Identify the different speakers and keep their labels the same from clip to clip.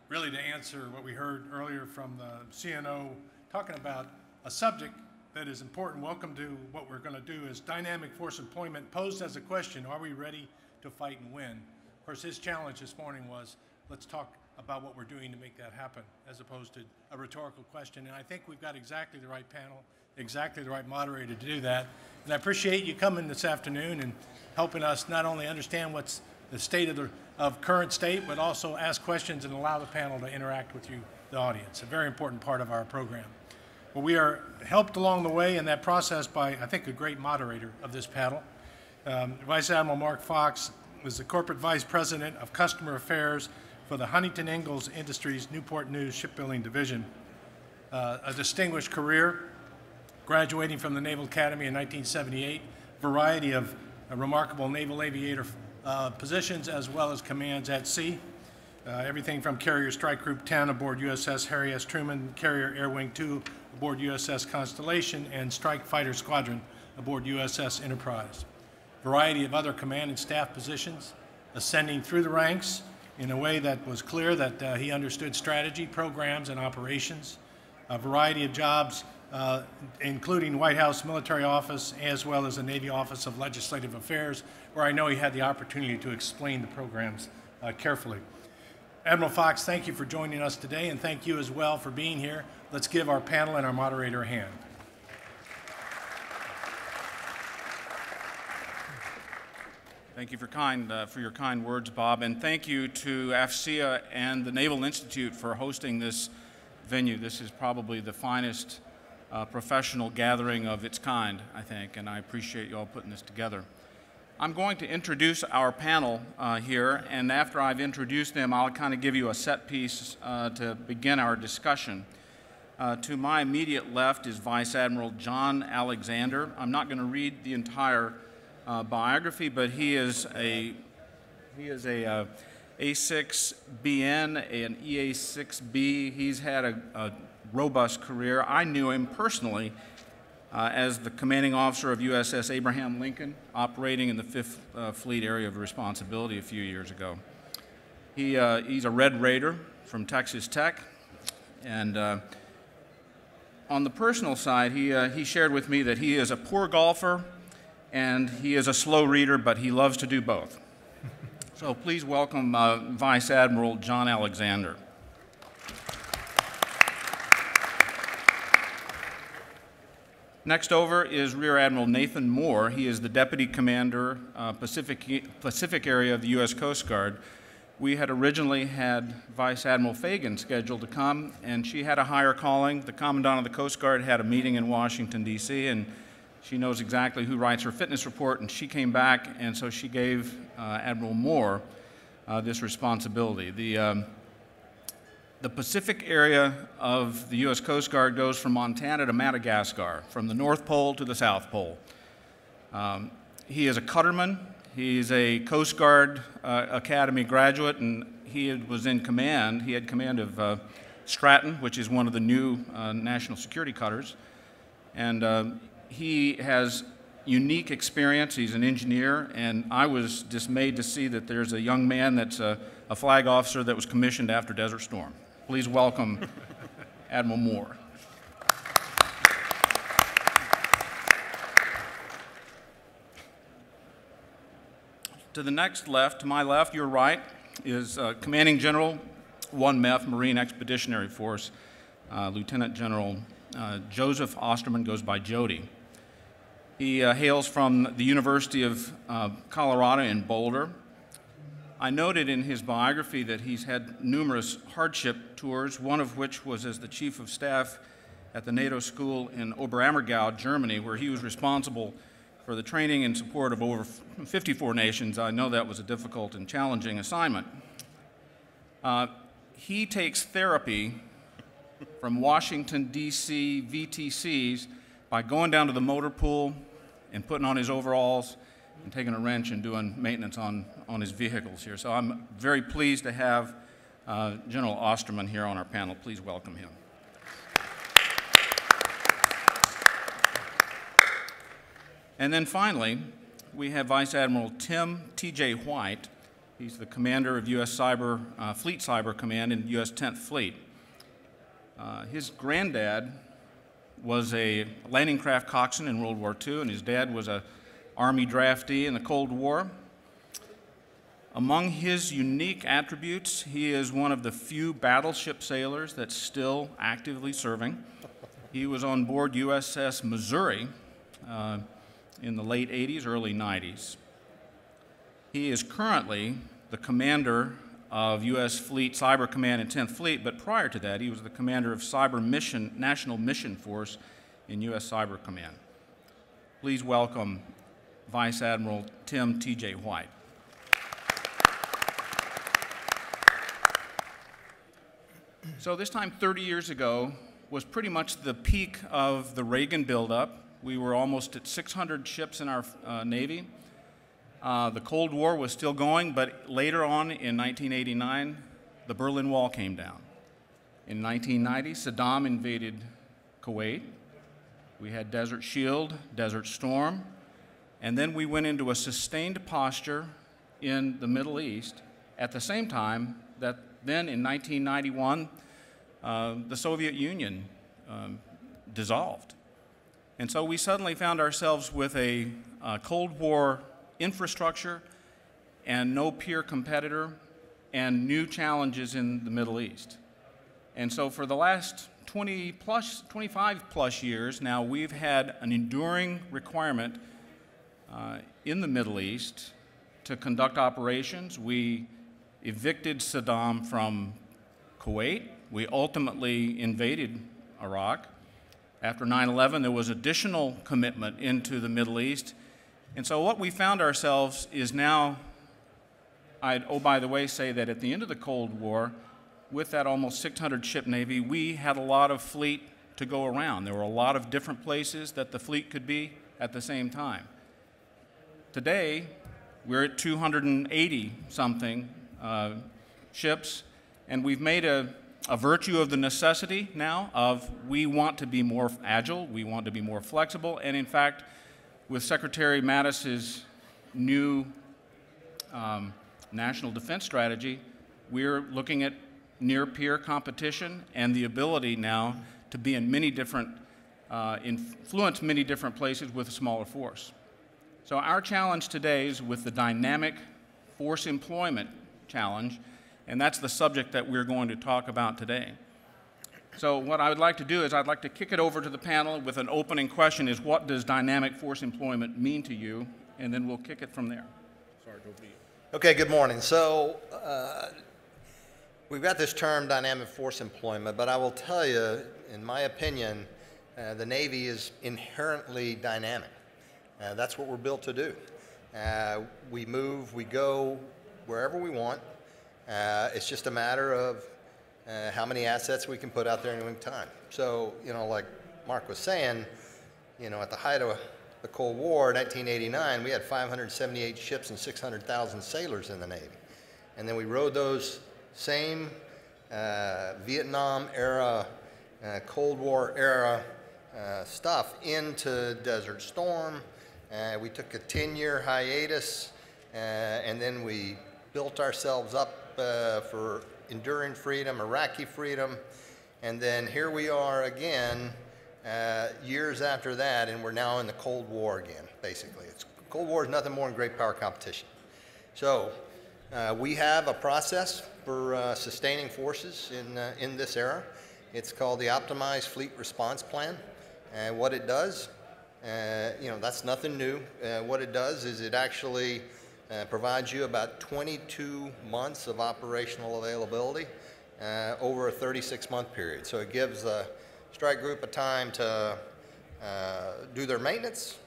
Speaker 1: really to answer what we heard earlier from the CNO, talking about a subject that is important. Welcome to what we're going to do is dynamic force employment posed as a question, are we ready to fight and win? Of course, his challenge this morning was, let's talk about what we're doing to make that happen, as opposed to a rhetorical question. And I think we've got exactly the right panel, exactly the right moderator to do that. And I appreciate you coming this afternoon and helping us not only understand what's the state of current state, but also ask questions and allow the panel to interact with you, the audience, a very important part of our program. Well, we are helped along the way in that process by, I think, a great moderator of this panel. Vice Admiral Mark Fox was the Corporate Vice President of Customer Affairs for the Huntington Ingalls Industries Newport News Shipbuilding Division. A distinguished career, graduating from the Naval Academy in 1978, variety of remarkable naval aviator positions as well as commands at sea. Everything from Carrier Strike Group 10 aboard USS Harry S. Truman, Carrier Air Wing 2 aboard USS Constellation, and Strike Fighter Squadron aboard USS Enterprise. Variety of other command and staff positions, ascending through the ranks in a way that was clear that he understood strategy, programs, and operations. A variety of jobs, including White House Military Office, as well as the Navy Office of Legislative Affairs, where I know he had the opportunity to explain the programs carefully. Admiral Fox, thank you for joining us today, and thank you as well for being here. Let's give our panel and our moderator a hand.
Speaker 2: Thank you for your kind words, Bob, and thank you to AFCEA and the Naval Institute for hosting this venue. This is probably the finest professional gathering of its kind, I think, and I appreciate you all putting this together. I'm going to introduce our panel here, and after I've introduced them, I'll kind of give you a set piece to begin our discussion. To my immediate left is Vice Admiral John Alexander. I'm not going to read the entire biography, but he is a A6BN, an EA6B. He's had a robust career. I knew him personally as the commanding officer of USS Abraham Lincoln, operating in the 5th Fleet Area of Responsibility a few years ago. He's a Red Raider from Texas Tech, and on the personal side, he shared with me that he is a poor golfer and he is a slow reader, but he loves to do both. So please welcome Vice Admiral John Alexander. Next over is Rear Admiral Nathan Moore. He is the Deputy Commander, Pacific Area of the U.S. Coast Guard. We had originally had Vice Admiral Fagan scheduled to come, and she had a higher calling. The Commandant of the Coast Guard had a meeting in Washington, D.C., and she knows exactly who writes her fitness report, and she came back, and so she gave Admiral Moore this responsibility. The Pacific area of the U.S. Coast Guard goes from Montana to Madagascar, from the North Pole to the South Pole. He is a cutterman. He's a Coast Guard Academy graduate, and he was in command. He had command of Stratton, which is one of the new national security cutters. And he has unique experience. He's an engineer, and I was dismayed to see that there's a young man that's a flag officer that was commissioned after Desert Storm. Please welcome Admiral Moore. To the next left, to my left, your right, is Commanding General 1 MEF Marine Expeditionary Force, Lieutenant General Joseph Osterman, goes by Jody. He hails from the University of Colorado in Boulder. I noted in his biography that he's had numerous hardship tours, one of which was as the Chief of Staff at the NATO school in Oberammergau, Germany, where he was responsible for the training and support of over 54 nations. I know that was a difficult and challenging assignment. He takes therapy from Washington, D.C. VTCs by going down to the motor pool and putting on his overalls and taking a wrench and doing maintenance on his vehicles here. So I'm very pleased to have General Osterman here on our panel. Please welcome him. And then finally, we have Vice Admiral Tim T.J. White. He's the commander of U.S. Fleet Cyber Command in U.S. 10th Fleet. His granddad was a landing craft coxswain in World War II, and his dad was an Army draftee in the Cold War. Among his unique attributes, he is one of the few battleship sailors that's still actively serving. He was on board USS Missouri in the late 80s, early 90s. He is currently the commander of U.S. Fleet Cyber Command and 10th Fleet, but prior to that, he was the commander of National Mission Force in U.S. Cyber Command. Please welcome Vice Admiral Tim T.J. White. So this time 30 years ago was pretty much the peak of the Reagan buildup. We were almost at 600 ships in our Navy. The Cold War was still going, but later on in 1989, the Berlin Wall came down. In 1990, Saddam invaded Kuwait. We had Desert Shield, Desert Storm, and then we went into a sustained posture in the Middle East at the same time that then in 1991, the Soviet Union dissolved. And so we suddenly found ourselves with a Cold War infrastructure and no peer competitor and new challenges in the Middle East. And so for the last 25 plus years now, we've had an enduring requirement in the Middle East to conduct operations. We evicted Saddam from Kuwait. We ultimately invaded Iraq. After 9/11, there was additional commitment into the Middle East. And so what we found ourselves is now, oh, by the way, say that at the end of the Cold War, with that almost 600 ship Navy, we had a lot of fleet to go around. There were a lot of different places that the fleet could be at the same time. Today, we're at 280-something ships, and we've made a virtue of the necessity now of we want to be more agile, we want to be more flexible, and in fact, with Secretary Mattis's new national defense strategy, we're looking at near-peer competition and the ability now to be in many different, influence many different places with a smaller force. So our challenge today is with the dynamic force employment challenge, and that's the subject that we're going to talk about today. So what I would like to do is I'd like to kick it over to the panel with an opening question is what does dynamic force employment mean to you? And then we'll kick it from there. Sarge, over to you.
Speaker 3: Okay, good morning. So we've got this term dynamic force employment, but I will tell you, in my opinion, the Navy is inherently dynamic. That's what we're built to do. We move, we go wherever we want. It's just a matter of how many assets we can put out there in any time. So, you know, like Mark was saying, you know, at the height of the Cold War, 1989, we had 578 ships and 600,000 sailors in the Navy. And then we rode those same Vietnam era, Cold War era stuff into Desert Storm. We took a 10-year hiatus, and then we built ourselves up for enduring freedom, Iraqi freedom, and then here we are again years after that, and we're now in the Cold War again, basically. Cold War is nothing more than great power competition. So we have a process for sustaining forces in this era. It's called the Optimized Fleet Response Plan, and what it does, you know, that's nothing new. What it does is it actually provides you about 22 months of operational availability over a 36-month period. So it gives the strike group a time to do their maintenance,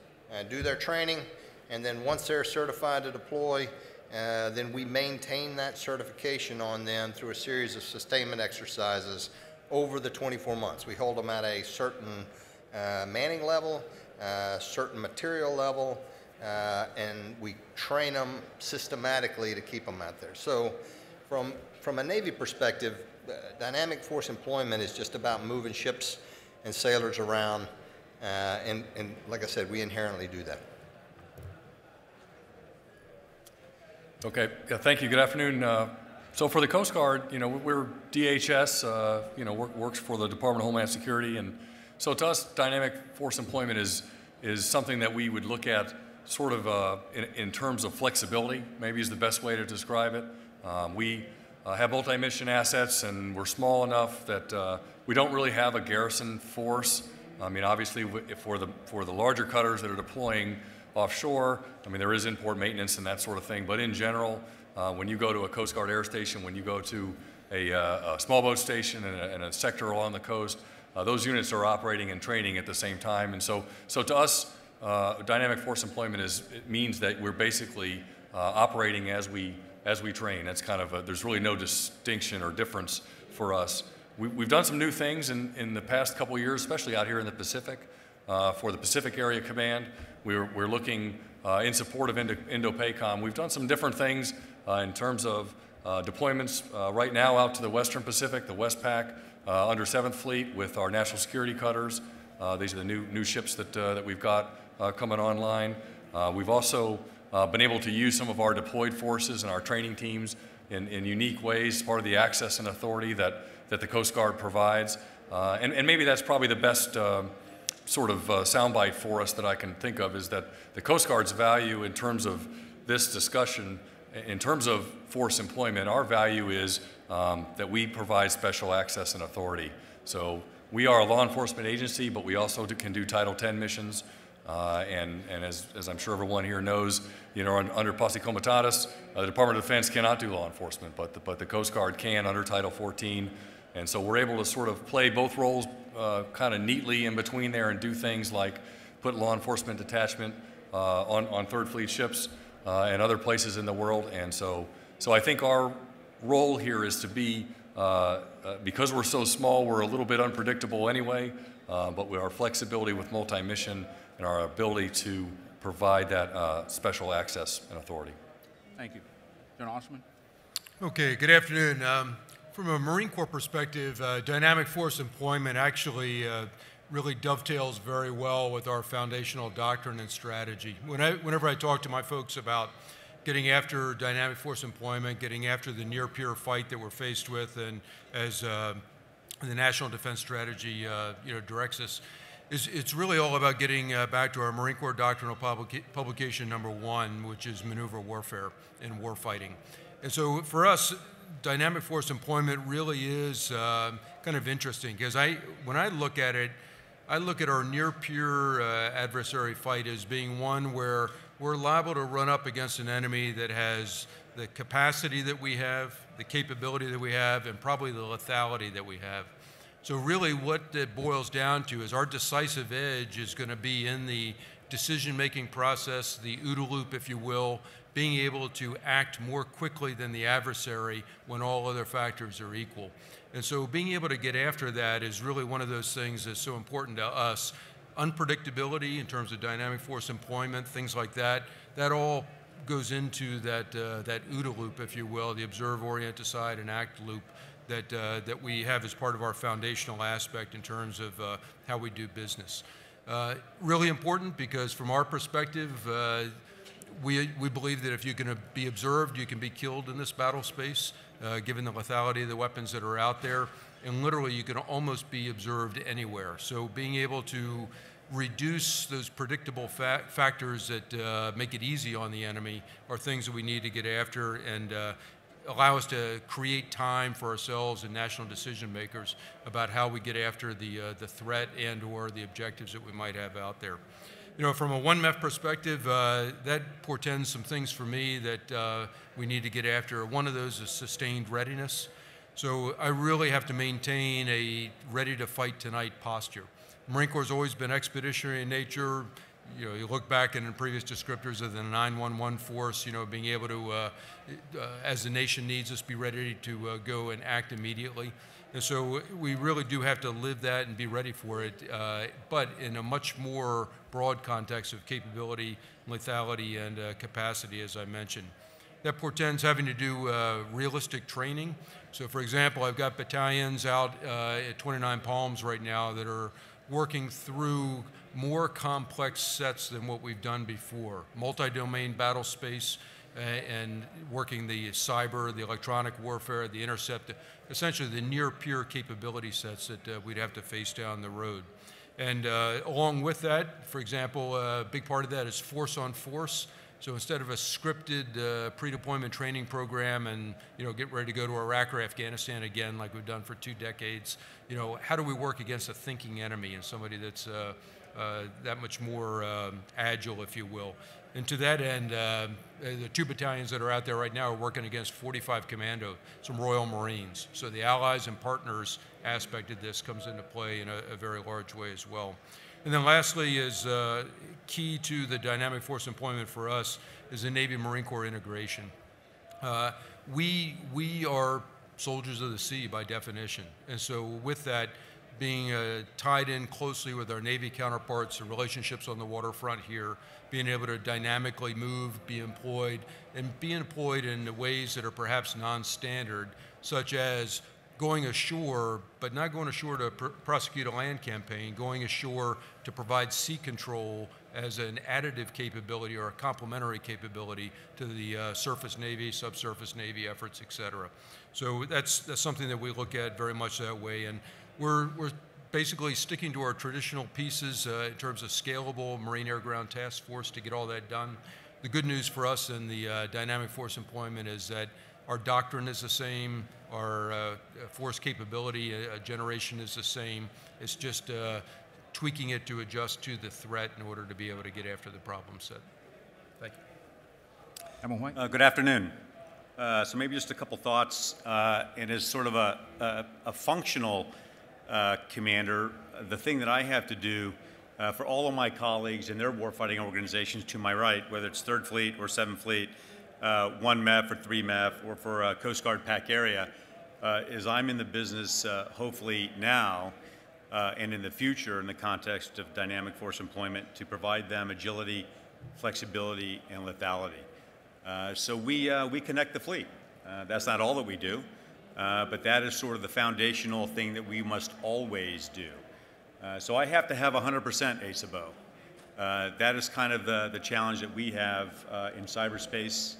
Speaker 3: do their training, and then once they're certified to deploy, then we maintain that certification on them through a series of sustainment exercises over the 24 months. We hold them at a certain manning level, certain material level, and we train them systematically to keep them out there. So from a Navy perspective, dynamic force employment is just about moving ships and sailors around, and like I said, we inherently do that.
Speaker 4: Okay, yeah, thank you. Good afternoon. So for the Coast Guard, you know, we're DHS, you know, works for the Department of Homeland Security, and so to us, dynamic force employment is something that we would look at sort of in terms of flexibility, maybe is the best way to describe it. We have multi-mission assets, and we're small enough that we don't really have a garrison force. I mean, obviously, for the larger cutters that are deploying offshore, I mean, there is import maintenance and that sort of thing. But in general, when you go to a Coast Guard air station, when you go to a small boat station and a sector along the coast, those units are operating and training at the same time. And so to us, dynamic force employment it means that we're basically operating as we train. That's kind of there's really no distinction or difference for us. We've done some new things in the past couple of years, especially out here in the Pacific. For the Pacific Area Command, we're looking in support of Indo-PACOM. We've done some different things in terms of deployments right now out to the Western Pacific, the Westpac, under 7th Fleet with our national security cutters. These are the new ships that we've got coming online. We've also been able to use some of our deployed forces and our training teams in unique ways, part of the access and authority that the Coast Guard provides. And maybe that's probably the best sort of soundbite for us that I can think of, is that the Coast Guard's value in terms of this discussion, in terms of force employment, our value is that we provide special access and authority. So we are a law enforcement agency, but we also can do Title X missions. And as I'm sure everyone here knows, you know, under Posse Comitatus, the Department of Defense cannot do law enforcement, but the Coast Guard can under Title 14. And so we're able to sort of play both roles kind of neatly in between there and do things like put law enforcement detachment on 3rd Fleet ships and other places in the world. And so I think our role here is to be, because we're so small, we're a little bit unpredictable anyway, but with our flexibility with multi-mission and our ability to provide that special access and authority.
Speaker 2: Thank you. General Osterman?
Speaker 5: Okay, good afternoon. From a Marine Corps perspective, dynamic force employment actually really dovetails very well with our foundational doctrine and strategy. Whenever I talk to my folks about getting after dynamic force employment, getting after the near-peer fight that we're faced with, and as the National Defense Strategy directs us, it's really all about getting back to our Marine Corps doctrinal publication number 1, which is maneuver warfare and warfighting. And so for us, dynamic force employment really is kind of interesting, because when I look at it, I look at our near-peer adversary fight as being one where we're liable to run up against an enemy that has the capacity that we have, the capability that we have, and probably the lethality that we have. So really what it boils down to is our decisive edge is going to be in the decision-making process, the OODA loop, if you will, being able to act more quickly than the adversary when all other factors are equal. And so being able to get after that is really one of those things that's so important to us. Unpredictability in terms of dynamic force employment, things like that, that all goes into that OODA loop, if you will, the observe, orient, decide, and act loop that we have as part of our foundational aspect in terms of how we do business. Really important, because from our perspective, we believe that if you're going to be observed, you can be killed in this battle space, given the lethality of the weapons that are out there. And literally, you can almost be observed anywhere. So being able to reduce those predictable factors that make it easy on the enemy are things that we need to get after and allow us to create time for ourselves and national decision makers about how we get after the threat and or the objectives that we might have out there. You know, from a 1MEF perspective, that portends some things for me that we need to get after. One of those is sustained readiness. So I really have to maintain a ready-to-fight-tonight posture. Marine Corps has always been expeditionary in nature. You know, you look back in the previous descriptors of the 911 force, you know, being able to, as the nation needs us, be ready to go and act immediately. And so we really do have to live that and be ready for it, but in a much more broad context of capability, lethality, and capacity, as I mentioned. That portends having to do realistic training. So for example, I've got battalions out at 29 Palms right now that are working through more complex sets than what we've done before. Multi-domain battle space, and working the cyber, the electronic warfare, the intercept, essentially the near-peer capability sets that we'd have to face down the road. And along with that, for example, a big part of that is force on force. So instead of a scripted pre-deployment training program and, get ready to go to Iraq or Afghanistan again like we've done for 2 decades, how do we work against a thinking enemy and somebody that's that much more agile, if you will? And to that end, the 2 battalions that are out there right now are working against 45 commando, some Royal Marines. So the allies and partners aspect of this comes into play in a very large way as well. And then lastly is key to the dynamic force employment for us is the Navy-Marine Corps integration. We are soldiers of the sea by definition. And so with that, being tied in closely with our Navy counterparts and relationships on the waterfront here, being able to dynamically move, be employed, and be employed in ways that are perhaps non-standard, such as going ashore, but not going ashore to prosecute a land campaign, going ashore to provide sea control as an additive capability or a complementary capability to the surface Navy, subsurface Navy efforts, et cetera. So that's something that we look at very much that way. And we're basically sticking to our traditional pieces in terms of scalable Marine Air Ground Task Force to get all that done. The good news for us in the dynamic force employment is that our doctrine is the same, our force capability generation is the same. It's just tweaking it to adjust to the threat in order to be able to get after the problem set. Thank you.
Speaker 2: Admiral White.
Speaker 6: Good afternoon. So maybe just a couple thoughts. And as sort of a functional commander, the thing that I have to do for all of my colleagues and their warfighting organizations to my right, whether it's 3rd Fleet or 7th Fleet, 1 MEF or 3 MEF, or for Coast Guard PAC area, is I'm in the business, hopefully now and in the future in the context of dynamic force employment, to provide them agility, flexibility, and lethality. So we connect the fleet. That's not all that we do, but that is sort of the foundational thing that we must always do. So I have to have 100% ACEBO. That is kind of the challenge that we have in cyberspace,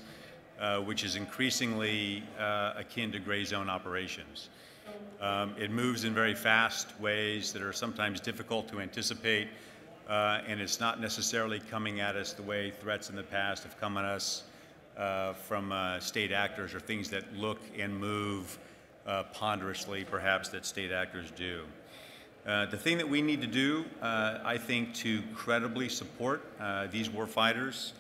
Speaker 6: which is increasingly akin to gray zone operations. It moves in very fast ways that are sometimes difficult to anticipate, and it's not necessarily coming at us the way threats in the past have come at us from state actors or things that look and move ponderously, perhaps, that state actors do. The thing that we need to do, I think, to credibly support these warfighters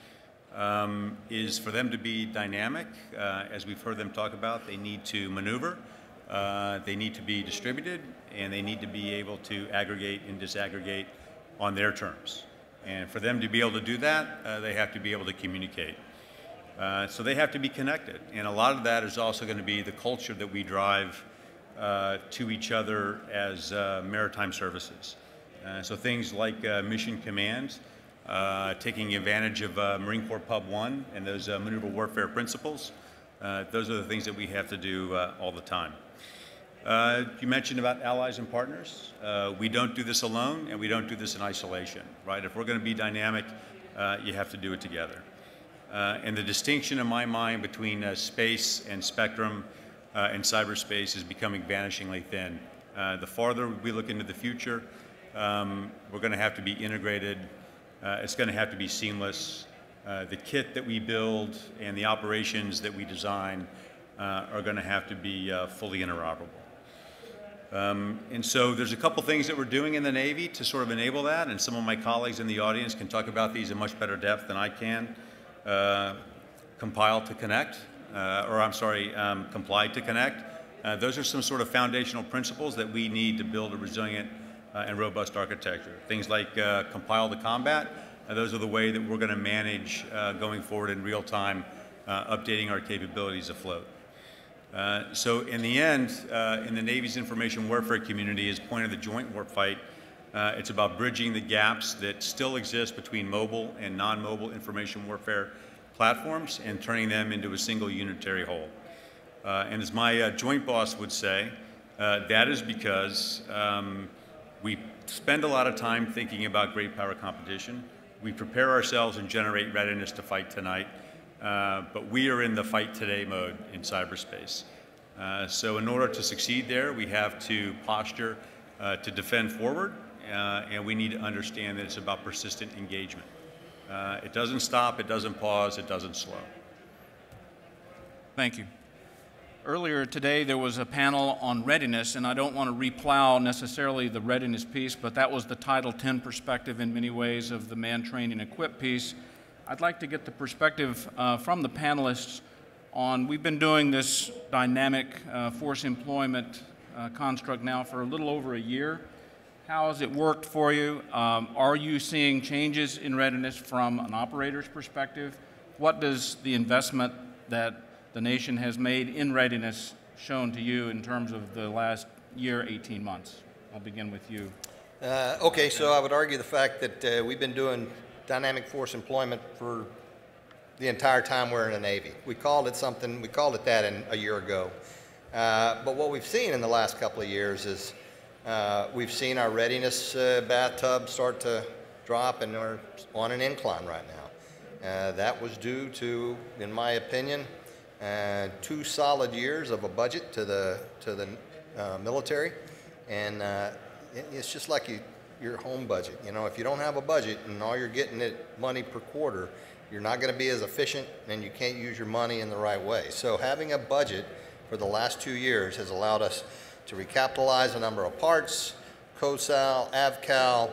Speaker 6: is for them to be dynamic. As we've heard them talk about, they need to maneuver, they need to be distributed, and they need to be able to aggregate and disaggregate on their terms. And for them to be able to do that, they have to be able to communicate. So they have to be connected. And a lot of that is also going to be the culture that we drive to each other as maritime services. So things like mission command, taking advantage of Marine Corps Pub 1 and those maneuver warfare principles, those are the things that we have to do all the time. You mentioned about allies and partners. We don't do this alone, and we don't do this in isolation, right? If we're going to be dynamic, you have to do it together. And the distinction in my mind between space and spectrum and cyberspace is becoming vanishingly thin. The farther we look into the future, we're going to have to be integrated. It's going to have to be seamless. The kit that we build and the operations that we design are going to have to be fully interoperable. And so there's a couple things that we're doing in the Navy to sort of enable that, and some of my colleagues in the audience can talk about these in much better depth than I can. Compile to connect, comply to connect. Those are some sort of foundational principles that we need to build a resilient and robust architecture. Things like compile to combat, those are the way that we're going to manage going forward in real time, updating our capabilities afloat. So in the end, in the Navy's information warfare community, as point of the joint warfight, it's about bridging the gaps that still exist between mobile and non-mobile information warfare platforms and turning them into a single unitary whole. And as my joint boss would say, that is because we spend a lot of time thinking about great power competition. We prepare ourselves and generate readiness to fight tonight. but we are in the fight today mode in cyberspace. So in order to succeed there, we have to posture to defend forward, and we need to understand that it's about persistent engagement. It doesn't stop, it doesn't pause, it doesn't slow.
Speaker 2: Thank you. Earlier today, there was a panel on readiness, and I don't want to replow necessarily the readiness piece, but that was the Title X perspective in many ways of the man, train, and equip piece. I'd like to get the perspective from the panelists on, we've been doing this dynamic force employment construct now for a little over a year. How has it worked for you? Are you seeing changes in readiness from an operator's perspective? What does the investment that the nation has made in readiness shown to you in terms of the last year, 18 months? I'll begin with you.
Speaker 3: Okay, so I would argue the fact that we've been doing dynamic force employment for the entire time we're in the Navy. We called it that a year ago. But what we've seen in the last couple of years is we've seen our readiness bathtub start to drop, and we're on an incline right now. That was due to, in my opinion, 2 solid years of a budget to the military, and it's just like your home budget. You know, if you don't have a budget and all you're getting is money per quarter, you're not going to be as efficient, and you can't use your money in the right way. So having a budget for the last 2 years has allowed us to recapitalize a number of parts, COSAL, AVCAL,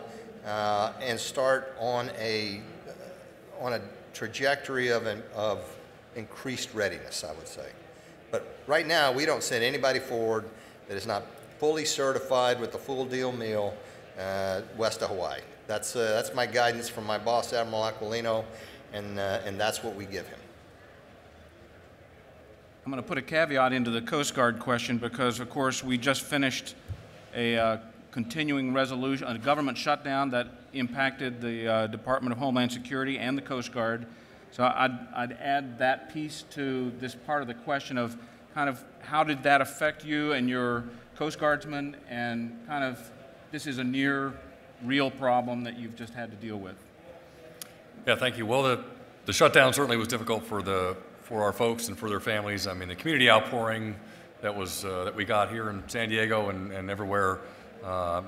Speaker 3: and start on a trajectory of increased readiness, I would say. But right now, we don't send anybody forward that is not fully certified with the full deal meal west of Hawaii. That's my guidance from my boss, Admiral Aquilino, and that's what we give him.
Speaker 2: I'm going to put a caveat into the Coast Guard question because, of course, we just finished a continuing resolution, a government shutdown that impacted the Department of Homeland Security and the Coast Guard. So I'd add that piece to this part of the question of kind of how did that affect you and your Coast Guardsmen, and kind of this is a near real problem that you've just had to deal with.
Speaker 4: Yeah, thank you. Well, the shutdown certainly was difficult for our folks and for their families. I mean, the community outpouring that we got here in San Diego and everywhere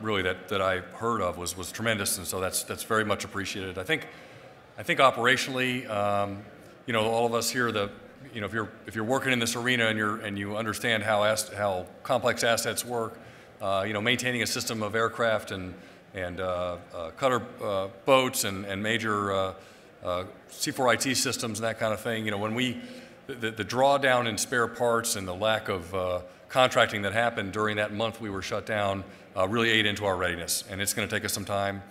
Speaker 4: really that I heard of was tremendous, and so that's very much appreciated. I think operationally, you know, all of us here, you know, if you're working in this arena and you understand how complex assets work, you know, maintaining a system of aircraft and cutter boats and major C4IT systems and that kind of thing, you know, when the drawdown in spare parts and the lack of contracting that happened during that month we were shut down really ate into our readiness, and it's going to take us some time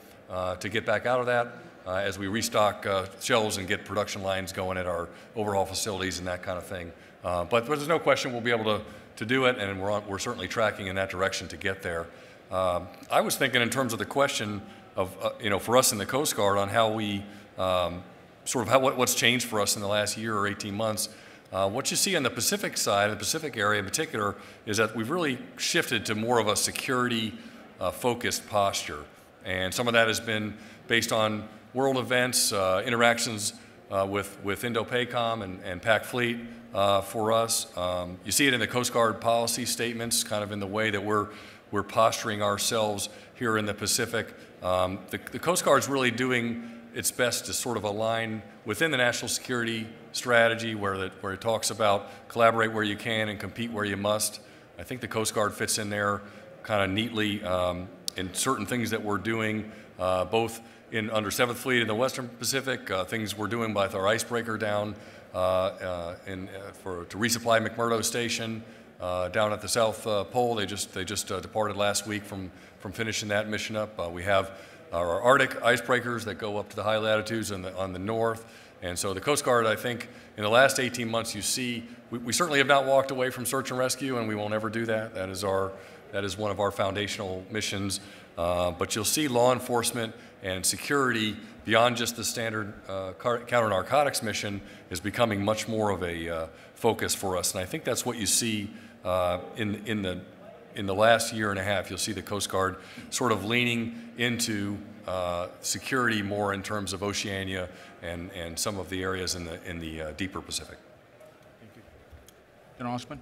Speaker 4: to get back out of that. As we restock shelves and get production lines going at our overhaul facilities and that kind of thing. But there's no question we'll be able to do it, and we're certainly tracking in that direction to get there. I was thinking in terms of the question of, you know, for us in the Coast Guard on how we what's changed for us in the last year or 18 months. What you see on the Pacific side, the Pacific area in particular, is that we've really shifted to more of a security focused posture. And some of that has been based on world events, interactions with Indo-PACOM and PAC Fleet for us. You see it in the Coast Guard policy statements, kind of in the way that we're posturing ourselves here in the Pacific. The Coast Guard's really doing its best to sort of align within the national security strategy where it talks about collaborate where you can and compete where you must. I think the Coast Guard fits in there kind of neatly in certain things that we're doing, both under 7th Fleet in the Western Pacific, things we're doing with our icebreaker down to resupply McMurdo Station down at the South Pole. They just departed last week from finishing that mission up. We have our Arctic icebreakers that go up to the high latitudes on the north. And so the Coast Guard, I think, in the last 18 months, you see, we certainly have not walked away from search and rescue, and we will never do that. That is one of our foundational missions. But you'll see law enforcement and security beyond just the standard counter-narcotics mission is becoming much more of a focus for us. And I think that's what you see in in the last year and a half, you'll see the Coast Guard sort of leaning into security more in terms of Oceania and some of the areas in the deeper Pacific.
Speaker 2: Thank you. General Osterman?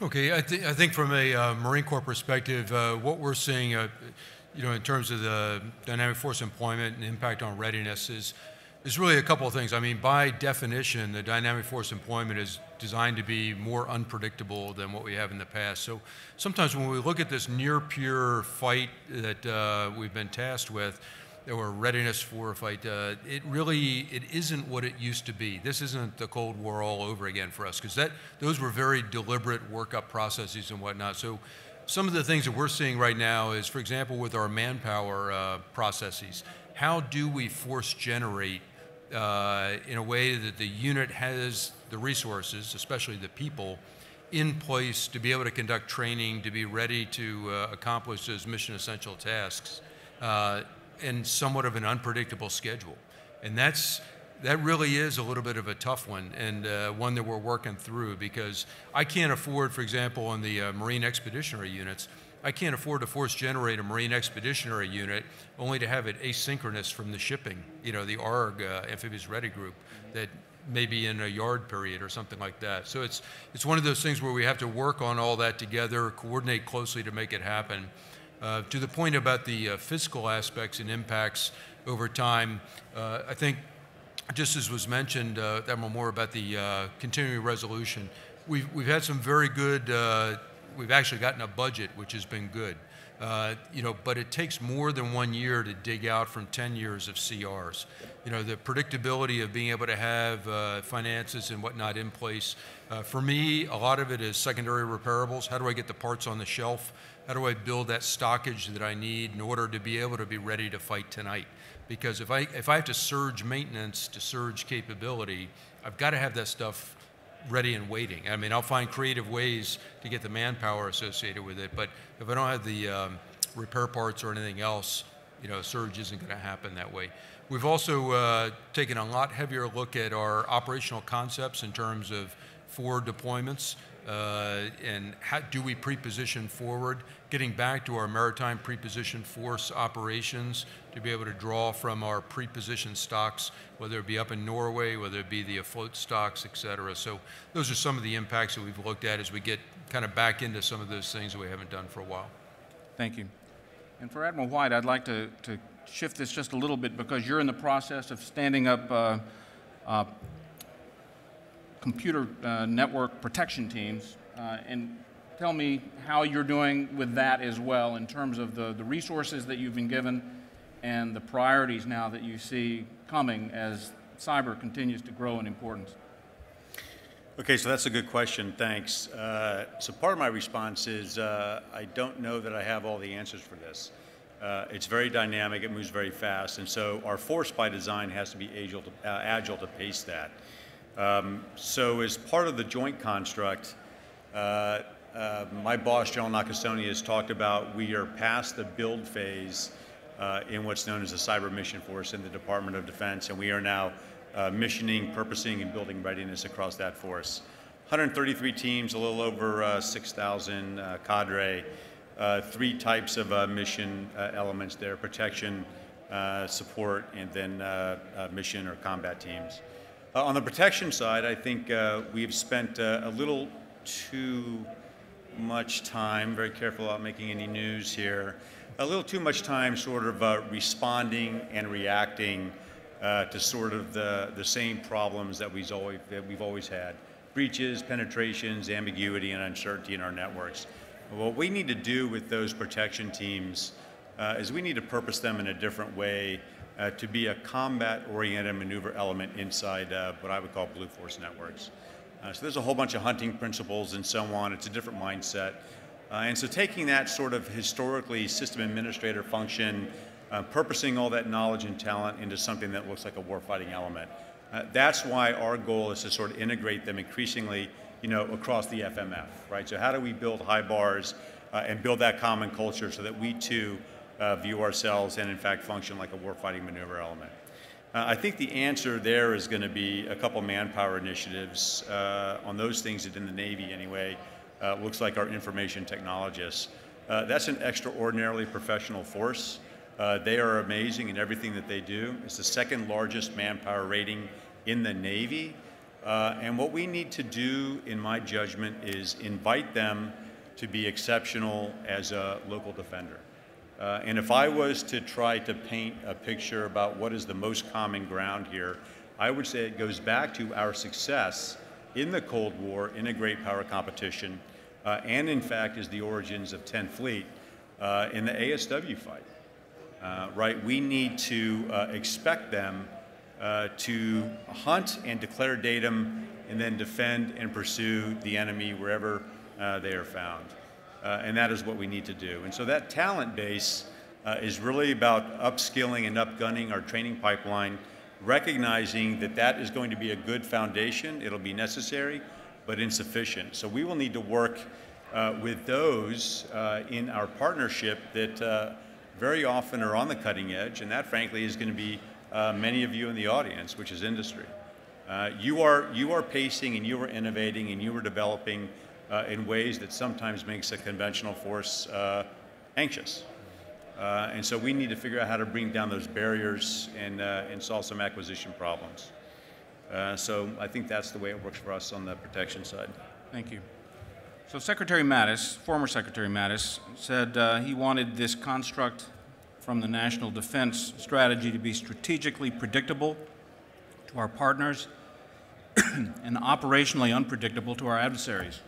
Speaker 5: Okay, I think from a Marine Corps perspective, what we're seeing, in terms of the dynamic force employment and impact on readiness is really a couple of things. I mean, by definition, the dynamic force employment is designed to be more unpredictable than what we have in the past. So sometimes when we look at this near pure fight that we've been tasked with, or readiness for a fight, it isn't what it used to be. This isn't the Cold War all over again for us, because those were very deliberate workup processes and whatnot. So some of the things that we're seeing right now is, for example, with our manpower processes, how do we force generate in a way that the unit has the resources, especially the people, in place to be able to conduct training, to be ready to accomplish those mission essential tasks in somewhat of an unpredictable schedule. And that really is a little bit of a tough one, and one that we're working through, because I can't afford, for example, on the Marine Expeditionary units, I can't afford to force generate a Marine Expeditionary unit only to have it asynchronous from the shipping, the ARG, Amphibious Ready Group, that may be in a yard period or something like that. So it's one of those things where we have to work on all that together, coordinate closely to make it happen. To the point about the physical aspects and impacts over time, I think, just as was mentioned, Admiral Moore, about the continuing resolution, we've had some very good, we've actually gotten a budget, which has been good. But it takes more than 1 year to dig out from 10 years of CRs. The predictability of being able to have finances and whatnot in place. For me, a lot of it is secondary repairables. How do I get the parts on the shelf? How do I build that stockage that I need in order to be able to be ready to fight tonight? Because if I have to surge maintenance to surge capability, I've got to have that stuff ready and waiting. I mean, I'll find creative ways to get the manpower associated with it, but if I don't have the repair parts or anything else, surge isn't going to happen that way. We've also taken a lot heavier look at our operational concepts in terms of forward deployments and how do we pre-position forward, getting back to our maritime pre-position force operations to be able to draw from our pre-positioned stocks, whether it be up in Norway, whether it be the afloat stocks, et cetera. So those are some of the impacts that we've looked at as we get kind of back into some of those things that we haven't done for a while.
Speaker 2: Thank you. And for Admiral White, I'd like to shift this just a little bit, because you're in the process of standing up computer network protection teams, and tell me how you're doing with that as well in terms of the resources that you've been given and the priorities now that you see coming as cyber continues to grow in importance.
Speaker 6: Okay, so that's a good question, thanks. So part of my response is I don't know that I have all the answers for this. It's very dynamic, it moves very fast, and so our force by design has to be agile to pace that. So as part of the joint construct, my boss, General Nakasone, has talked about we are past the build phase in what's known as the Cyber Mission Force in the Department of Defense, and we are now missioning, purposing, and building readiness across that force. 133 teams, a little over 6,000 cadre, 3 types of mission elements there: protection, support, and then mission or combat teams. On the protection side, I think we've spent a little too much time, very careful about making any news here, a little too much time sort of responding and reacting to sort of the same problems that we've always had: breaches, penetrations, ambiguity, and uncertainty in our networks. What we need to do with those protection teams is we need to purpose them in a different way to be a combat-oriented maneuver element inside what I would call Blue Force networks. So there's a whole bunch of hunting principles and so on. It's a different mindset. And so taking that sort of historically system administrator function, purposing all that knowledge and talent into something that looks like a warfighting element. That's why our goal is to sort of integrate them increasingly, across the FMF, right? So how do we build high bars and build that common culture so that we too view ourselves and in fact function like a warfighting maneuver element? I think the answer there is going to be a couple manpower initiatives on those things that in the Navy anyway looks like our information technologists. That's an extraordinarily professional force. They are amazing in everything that they do. It's the second largest manpower rating in the Navy. And what we need to do, in my judgment, is invite them to be exceptional as a local defender. And if I was to try to paint a picture about what is the most common ground here, I would say it goes back to our success in the Cold War in a great power competition, and in fact is the origins of 10th Fleet in the ASW fight. Right, we need to expect them to hunt and declare datum and then defend and pursue the enemy wherever they are found. And that is what we need to do. And so that talent base is really about upskilling and upgunning our training pipeline, recognizing that that is going to be a good foundation. It'll be necessary, but insufficient. So we will need to work with those in our partnership that very often are on the cutting edge, and that frankly is going to be many of you in the audience, which is industry. You are pacing and you are innovating and you are developing in ways that sometimes makes a conventional force anxious. And so we need to figure out how to bring down those barriers and solve some acquisition problems. So I think that's the way it works for us on the protection side.
Speaker 2: Thank you. So Secretary Mattis, former Secretary Mattis, said he wanted this construct from the National Defense Strategy to be strategically predictable to our partners and operationally unpredictable to our adversaries.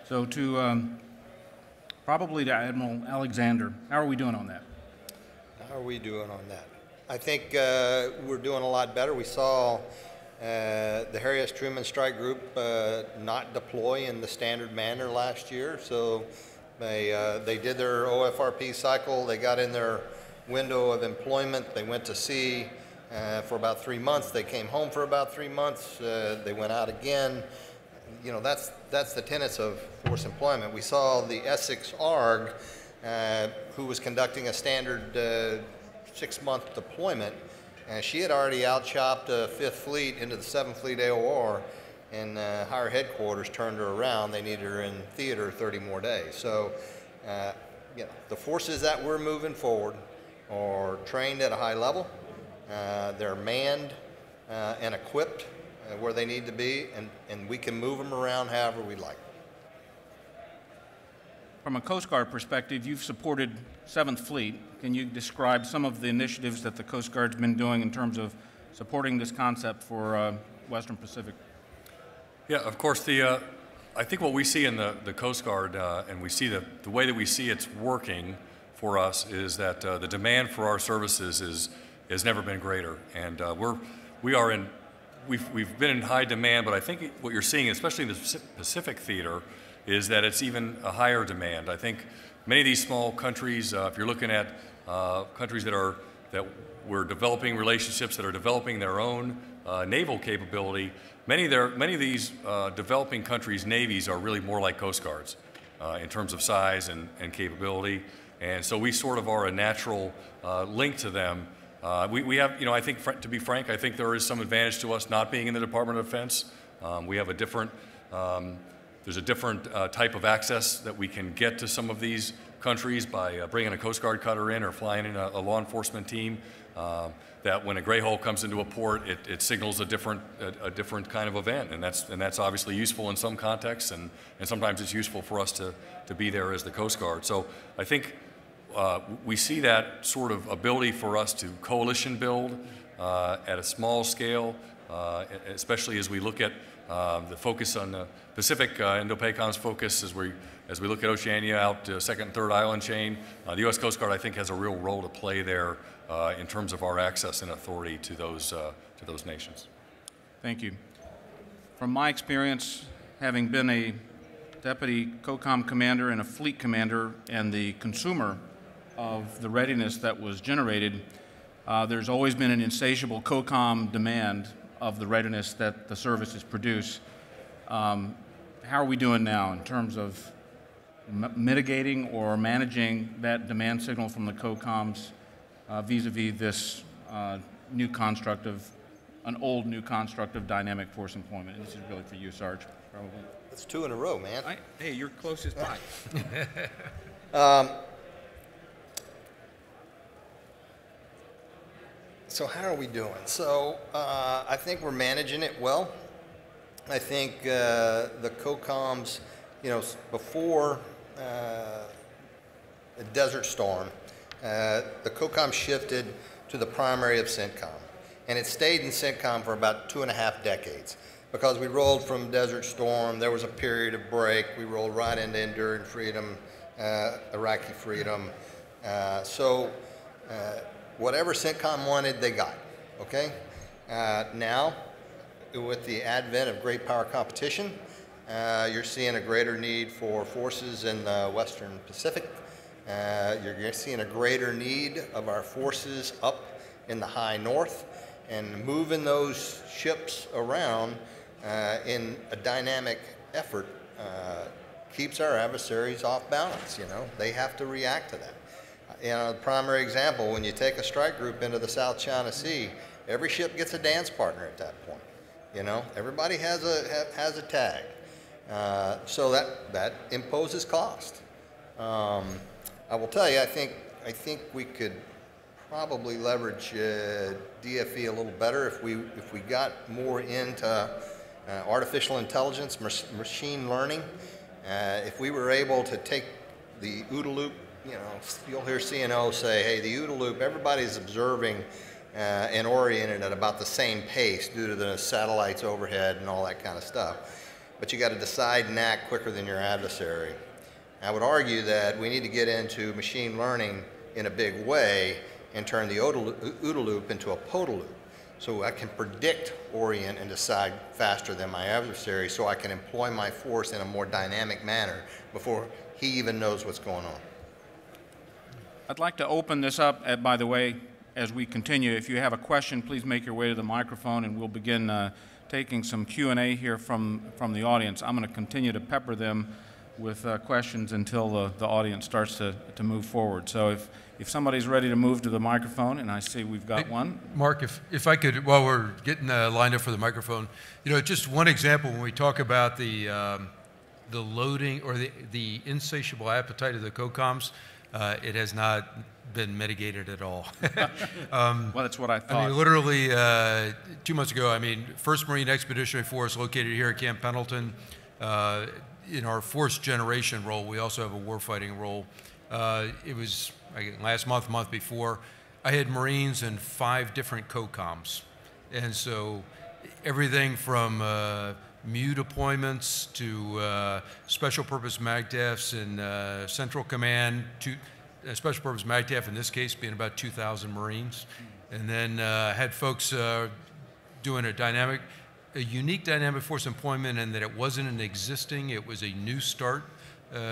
Speaker 2: So probably to Admiral Alexander, how are we doing on that?
Speaker 3: How are we doing on that? I think we're doing a lot better. We saw the Harry S. Truman Strike Group not deploy in the standard manner last year, so they did their OFRP cycle. They got in their window of employment. They went to sea for about 3 months. They came home for about 3 months. They went out again. You know, that's the tenets of force employment. We saw the Essex ARG, who was conducting a standard 6-month deployment, and she had already out-chopped 5th Fleet into the 7th Fleet AOR, and higher headquarters turned her around. They needed her in theater 30 more days. So, you know, the forces that we're moving forward are trained at a high level. They're manned and equipped where they need to be, and we can move them around however we like.
Speaker 2: From a Coast Guard perspective, you've supported 7th Fleet. Can you describe some of the initiatives that the Coast Guard's been doing in terms of supporting this concept for Western Pacific?
Speaker 4: Yeah, of course, I think what we see in the Coast Guard, and we see the way that we see it's working for us, is that the demand for our services has never been greater. And we've been in high demand, but I think what you're seeing, especially in the Pacific theater, is that it's even a higher demand. I think many of these small countries, if you're looking at countries that we're developing relationships, that are developing their own naval capability, many of these developing countries' navies are really more like Coast Guards in terms of size and capability. And so we sort of are a natural link to them. We have, you know, I think, to be frank, I think there is some advantage to us not being in the Department of Defense. We have a different, there's a different type of access that we can get to some of these countries by bringing a Coast Guard cutter in or flying in a law enforcement team. That when a gray hull comes into a port, it signals a different kind of event, and that's obviously useful in some contexts, and sometimes it's useful for us to be there as the Coast Guard. So I think we see that sort of ability for us to coalition build at a small scale, especially as we look at the focus on the Pacific, Indo-PACOM's focus as we look at Oceania out to second and third island chain. The U.S. Coast Guard, I think, has a real role to play there in terms of our access and authority to those nations.
Speaker 2: Thank you. From my experience, having been a deputy COCOM commander and a fleet commander and the consumer of the readiness that was generated, there's always been an insatiable COCOM demand of the readiness that the services produce. How are we doing now in terms of mitigating or managing that demand signal from the COCOMs vis-a-vis this new construct of, an old new construct of dynamic force employment? And this is really for you, Sarge. Probably.
Speaker 3: That's 2 in a row, man.
Speaker 2: Hey, you're closest by.
Speaker 3: So how are we doing? So I think we're managing it well. I think the COCOMs, before the Desert Storm, the COCOM shifted to the primary of CENTCOM. And it stayed in CENTCOM for about 2.5 decades. Because we rolled from Desert Storm, there was a period of break. We rolled right into Enduring Freedom, Iraqi Freedom. Whatever CENTCOM wanted, they got, okay? Now, with the advent of great power competition, you're seeing a greater need for forces in the Western Pacific. You're seeing a greater need of our forces up in the high north, and moving those ships around in a dynamic effort keeps our adversaries off balance, They have to react to that. The primary example, when you take a strike group into the South China Sea, every ship gets a dance partner at that point. Everybody has a tag. So that imposes cost. I will tell you, I think we could probably leverage DFE a little better if we got more into artificial intelligence, machine learning. If we were able to take the OODA loop, you'll hear CNO say, hey, the OODA loop, everybody's observing and oriented at about the same pace due to the satellites overhead and all that kind of stuff. But you got to decide and act quicker than your adversary. I would argue that we need to get into machine learning in a big way and turn the OODA loop into a PODA loop. So I can predict, orient, and decide faster than my adversary, so I can employ my force in a more dynamic manner before he even knows what's going on.
Speaker 2: I'd like to open this up, by the way, as we continue. If you have a question, please make your way to the microphone, and we'll begin taking some Q&A here from the audience. I'm going to continue to pepper them with questions until the audience starts to move forward. So if somebody's ready to move to the microphone, and I see we've got one.
Speaker 5: Mark, if I could, while we're getting lined up for the microphone, just one example when we talk about the loading or the insatiable appetite of the COCOMs, it has not been mitigated at all.
Speaker 2: Well, that's what I thought.
Speaker 5: Literally 2 months ago, 1st Marine Expeditionary Force located here at Camp Pendleton. In our force generation role, we also have a warfighting role. It was last month before, I had Marines in 5 different COCOMs. And so everything from MU deployments to special purpose MAGTFs and Central Command, to special purpose MAGTF in this case being about 2,000 Marines. And then had folks doing a unique dynamic force employment, and that it wasn't an existing, it was a new start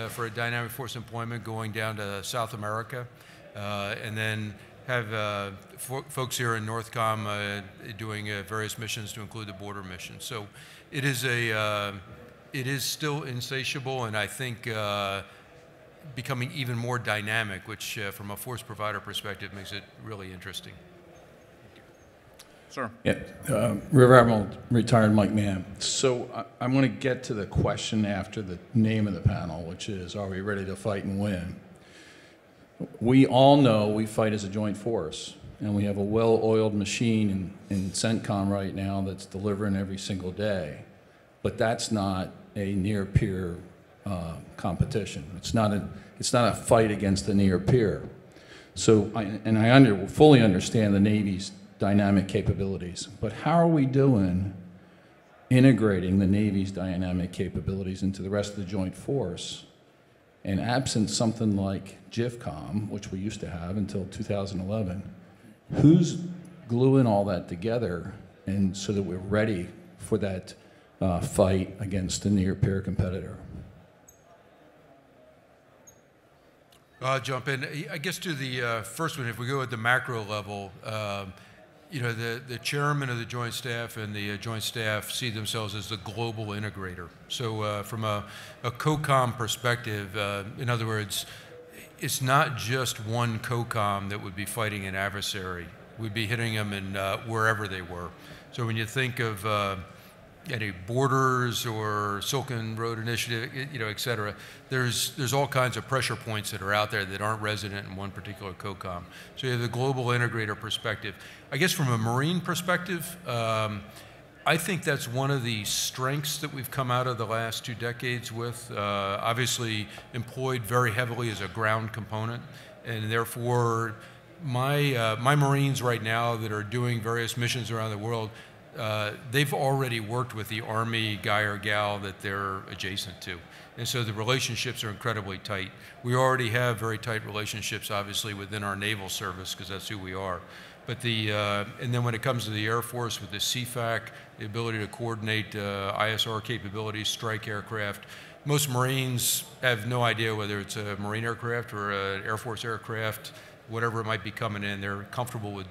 Speaker 5: for a dynamic force employment going down to South America. And then have folks here in NORTHCOM doing various missions to include the border mission. So it is still insatiable, and I think becoming even more dynamic, which from a force provider perspective makes it really interesting.
Speaker 2: Sir.
Speaker 7: Yeah, Rear Admiral retired Mike Mann. So I'm going to get to the question after the name of the panel, which is, are we ready to fight and win? We all know we fight as a joint force, and we have a well-oiled machine in CENTCOM right now that's delivering every single day. But that's not a near-peer competition. It's not a fight against the near-peer. So, I fully understand the Navy's dynamic capabilities, but how are we doing integrating the Navy's dynamic capabilities into the rest of the joint force? And absent something like JIFCOM, which we used to have until 2011, who's gluing all that together and so that we're ready for that fight against a near-peer competitor?
Speaker 5: I'll jump in. I guess to the first one, if we go at the macro level, the chairman of the Joint Staff and the Joint Staff see themselves as the global integrator. So from a COCOM perspective, in other words, it's not just one COCOM that would be fighting an adversary. We'd be hitting them in wherever they were. So when you think of any borders or Silken Road Initiative, et cetera. There's all kinds of pressure points that are out there that aren't resident in one particular COCOM. So you have the global integrator perspective. I guess from a Marine perspective, I think that's one of the strengths that we've come out of the last 2 decades with. Obviously employed very heavily as a ground component, and therefore my Marines right now that are doing various missions around the world, they've already worked with the Army guy or gal that they're adjacent to. And so the relationships are incredibly tight. We already have very tight relationships, obviously, within our naval service, because that's who we are. But and then when it comes to the Air Force with the CFAC, the ability to coordinate ISR capabilities, strike aircraft, most Marines have no idea whether it's a Marine aircraft or an Air Force aircraft, whatever it might be coming in. They're comfortable with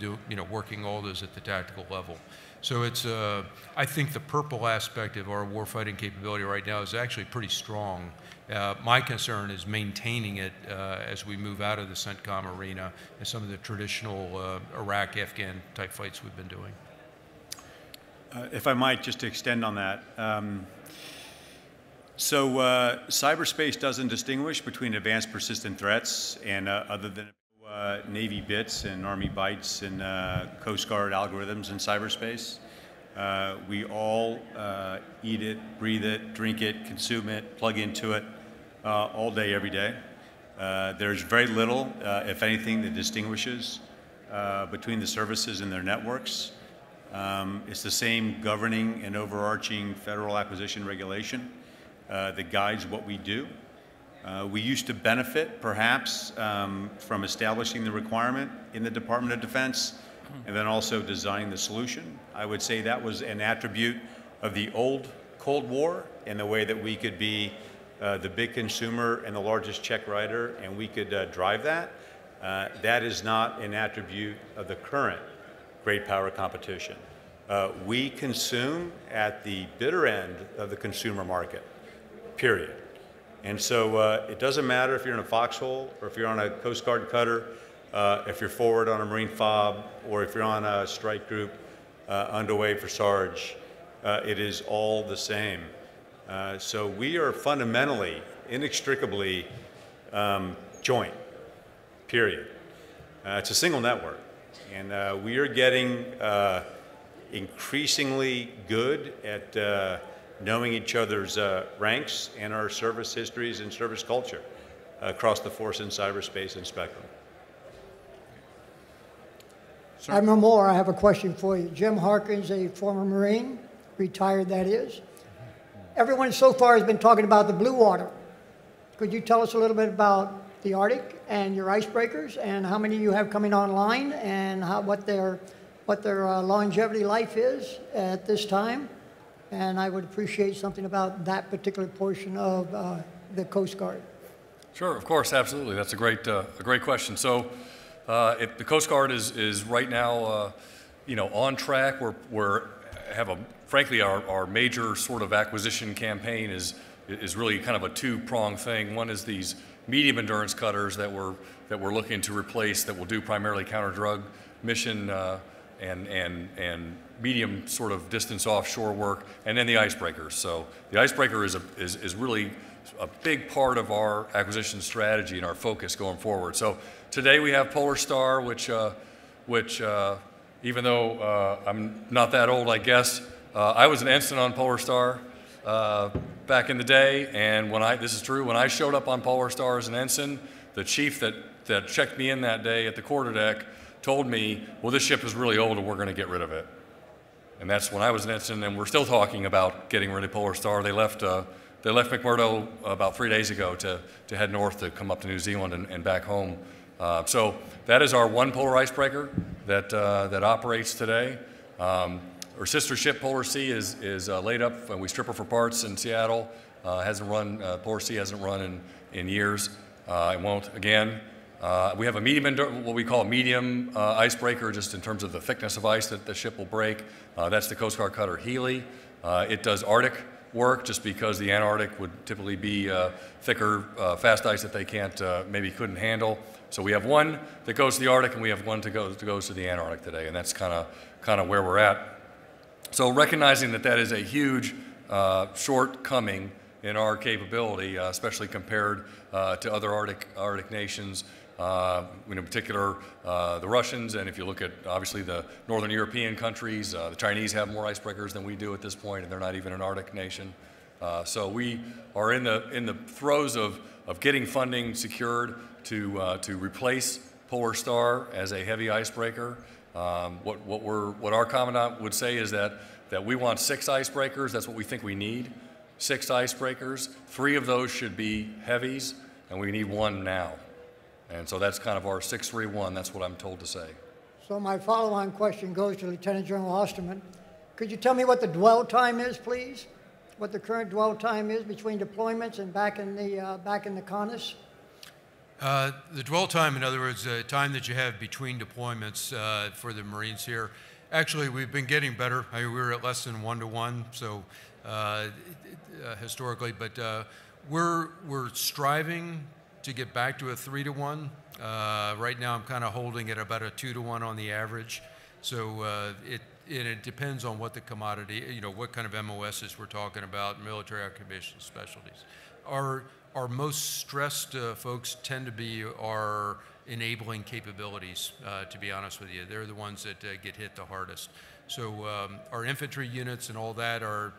Speaker 5: working all those at the tactical level. So it's, I think the purple aspect of our warfighting capability right now is actually pretty strong. My concern is maintaining it as we move out of the CENTCOM arena and some of the traditional Iraq, Afghan type fights we've been doing.
Speaker 6: If I might, just to extend on that. So cyberspace doesn't distinguish between advanced persistent threats and other than Navy bits and Army bytes and Coast Guard algorithms in cyberspace. We all eat it, breathe it, drink it, consume it, plug into it all day, every day. There's very little, if anything, that distinguishes between the services and their networks. It's the same governing and overarching federal acquisition regulation that guides what we do. We used to benefit, perhaps, from establishing the requirement in the Department of Defense and then also designing the solution. I would say that was an attribute of the old Cold War in the way that we could be the big consumer and the largest check writer, and we could drive that. That is not an attribute of the current great power competition. We consume at the bitter end of the consumer market, period. And so it doesn't matter if you're in a foxhole or if you're on a Coast Guard cutter, if you're forward on a Marine FOB, or if you're on a strike group underway for Sarge, it is all the same. So we are fundamentally, inextricably joint, period. It's a single network. And we are getting increasingly good at knowing each other's ranks and our service histories and service culture across the force and cyberspace and spectrum.
Speaker 1: Sir.
Speaker 8: Admiral Moore, I have a question for you. Jim Harkins, a former Marine, retired that is. Everyone so far has been talking about the blue water. Could you tell us a little bit about the Arctic and your icebreakers and how many you have coming online and what their longevity life is at this time? And I would appreciate something about that particular portion of the Coast Guard.
Speaker 4: Sure, of course, absolutely. That's a great question. So, if the Coast Guard is right now, on track. Frankly, our major sort of acquisition campaign is really kind of a two-pronged thing. One is these medium endurance cutters that we're looking to replace that will do primarily counter-drug mission and medium sort of distance offshore work, and then the icebreakers. So the icebreaker is really a big part of our acquisition strategy and our focus going forward. So today we have Polar Star, which even though I'm not that old, I guess, I was an ensign on Polar Star back in the day, and this is true, when I showed up on Polar Star as an ensign, the chief that checked me in that day at the quarterdeck told me, well, this ship is really old and we're going to get rid of it. And that's when I was an ensign, and we're still talking about getting rid of Polar Star. They left McMurdo about 3 days ago to head north to come up to New Zealand and back home. So that is our one polar icebreaker that operates today. Our sister ship, Polar Sea, is laid up, and we strip her for parts in Seattle. Hasn't run, Polar Sea hasn't run in years. It won't again. We have what we call a medium icebreaker, just in terms of the thickness of ice that the ship will break. That's the Coast Guard cutter Healy. It does Arctic work, just because the Antarctic would typically be thicker, fast ice that they maybe couldn't handle. So we have one that goes to the Arctic, and we have one that goes to the Antarctic today, and that's kind of where we're at. So recognizing that that is a huge shortcoming in our capability, especially compared to other Arctic nations, in particular the Russians, and if you look at obviously the Northern European countries, the Chinese have more icebreakers than we do at this point, and they're not even an Arctic nation. So we are in the throes of getting funding secured to replace Polar Star as a heavy icebreaker. What our commandant would say is that we want 6 icebreakers. That's what we think we need. 6 icebreakers. 3 of those should be heavies, and we need 1 now. And so that's kind of our 631. That's what I'm told to say.
Speaker 8: So my follow-on question goes to Lieutenant General Osterman. Could you tell me what the dwell time is, please? What the current dwell time is between deployments and back in the CONUS?
Speaker 5: The dwell time, in other words, the time that you have between deployments for the Marines here, actually we've been getting better. I mean, we were at less than 1 to 1, so historically, but we're striving to get back to a 3 to 1. Right now I'm kind of holding at about a 2 to 1 on the average. So it depends on what the commodity, what kind of MOSs we're talking about, military occupational specialties. Our most stressed folks tend to be our enabling capabilities, to be honest with you. They're the ones that get hit the hardest. So our infantry units and all that are,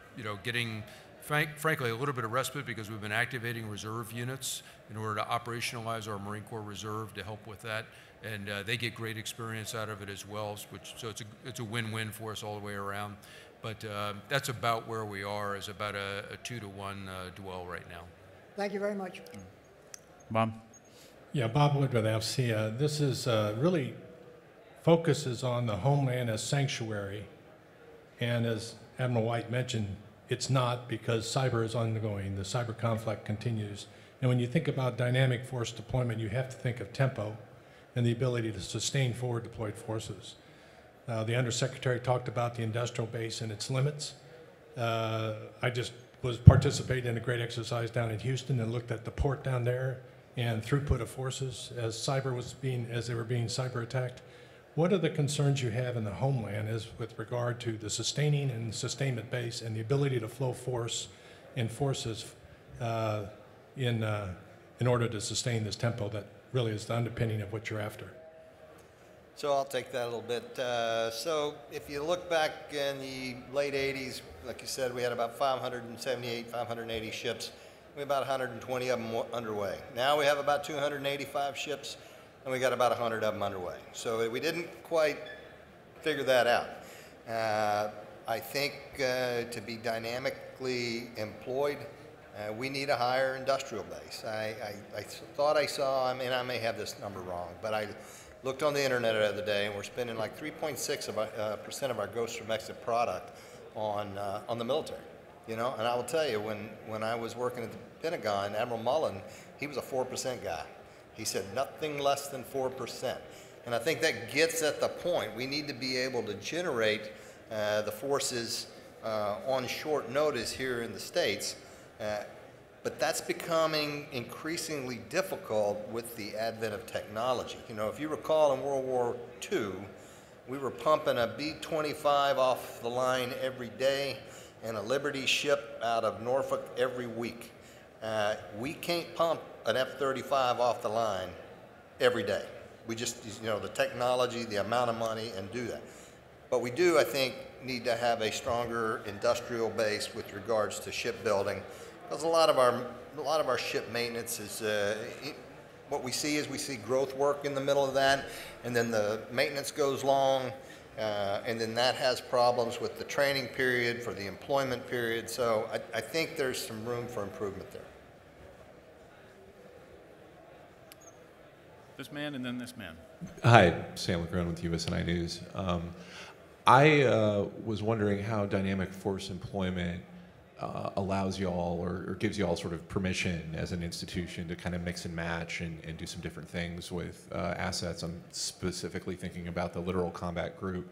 Speaker 5: getting, frankly, a little bit of respite because we've been activating reserve units in order to operationalize our Marine Corps Reserve to help with that. And they get great experience out of it as well, so it's a win-win for us all the way around. But that's about where we are, is about a 2 to 1 dwell right now.
Speaker 8: Thank you very much.
Speaker 2: Bob?
Speaker 1: Yeah, Bob Wood with AFCEA. This is really focuses on the homeland as sanctuary. And as Admiral White mentioned, it's not, because cyber is ongoing. The cyber conflict continues. And when you think about dynamic force deployment, you have to think of tempo and the ability to sustain forward deployed forces. The Undersecretary talked about the industrial base and its limits. I just was participating in a great exercise down in Houston and looked at the port down there and throughput of forces as they were being cyber attacked. What are the concerns you have in the homeland as with regard to the sustaining and sustainment base and the ability to flow force and forces in order to sustain this tempo that really is the underpinning of what you're after?
Speaker 3: So I'll take that a little bit. So if you look back in the late 80s, like you said, we had about 578, 580 ships. We have about 120 of them underway. Now we have about 285 ships, and we got about 100 of them underway. So we didn't quite figure that out. I think to be dynamically employed, we need a higher industrial base. I thought I saw, I may have this number wrong, but I looked on the internet the other day, and we're spending like 3.6% of our gross domestic product on the military. And I will tell you, when I was working at the Pentagon, Admiral Mullen, he was a 4% guy. He said nothing less than 4%. And I think that gets at the point. We need to be able to generate the forces on short notice here in the States. But that's becoming increasingly difficult with the advent of technology. If you recall in World War II, we were pumping a B-25 off the line every day and a Liberty ship out of Norfolk every week. We can't pump an F-35 off the line every day. We just, the technology, the amount of money, and do that. But we do, I think, need to have a stronger industrial base with regards to shipbuilding. Because a lot of our ship maintenance is what we see growth work in the middle of that, and then the maintenance goes long, and then that has problems with the training period for the employment period. So I think there's some room for improvement there.
Speaker 2: This man and then this man.
Speaker 9: Hi, Sam LeGrone with USNI News. I was wondering how dynamic force employment allows y'all or gives y'all sort of permission as an institution to kind of mix and match and do some different things with assets. I'm specifically thinking about the Littoral Combat Group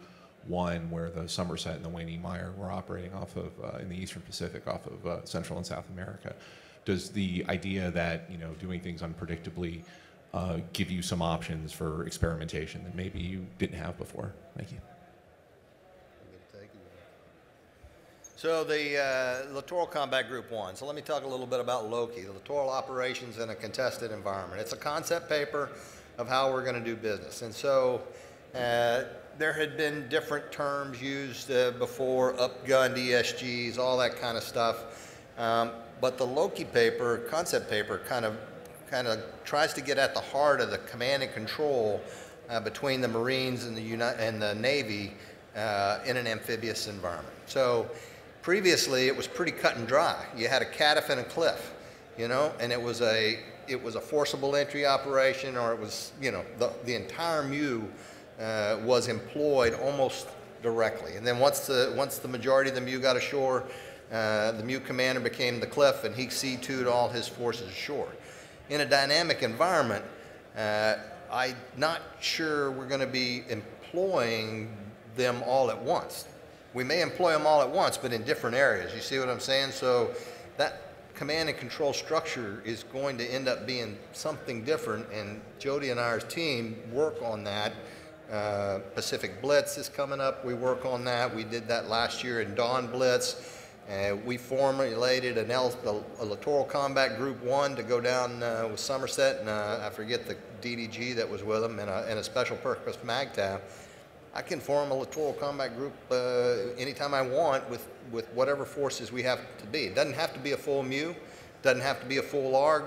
Speaker 9: 1, where the Somerset and the Wayne Meyer were operating off of, in the Eastern Pacific, off of Central and South America. Does the idea that, doing things unpredictably give you some options for experimentation that maybe you didn't have before? Thank you.
Speaker 3: So the Littoral Combat Group 1. So let me talk a little bit about LOCI, the Littoral Operations in a Contested Environment. It's a concept paper of how we're going to do business. And so there had been different terms used before, upgunned ESGs, all that kind of stuff. But the LOCI paper, concept paper, kind of tries to get at the heart of the command and control between the Marines and the Navy in an amphibious environment. So previously, it was pretty cut and dry. You had a CATIF and a cliff, you know, and it was a forcible entry operation, or it was, you know, the entire MEU was employed almost directly. And then once the majority of the MEU got ashore, the MEU commander became the cliff, and he C2'd all his forces ashore. In a dynamic environment, I'm not sure we're going to be employing them all at once. We may employ them all at once, but in different areas. You see what I'm saying? So that command and control structure is going to end up being something different, and Jody and our team work on that. Pacific Blitz is coming up. We work on that. We did that last year in Dawn Blitz. We formulated a Littoral Combat Group 1 to go down with Somerset, and I forget the DDG that was with them, and a special purpose MAGTAV. I can form a Littoral Combat Group anytime I want with whatever forces we have to be. It doesn't have to be a full MEU, doesn't have to be a full ARG.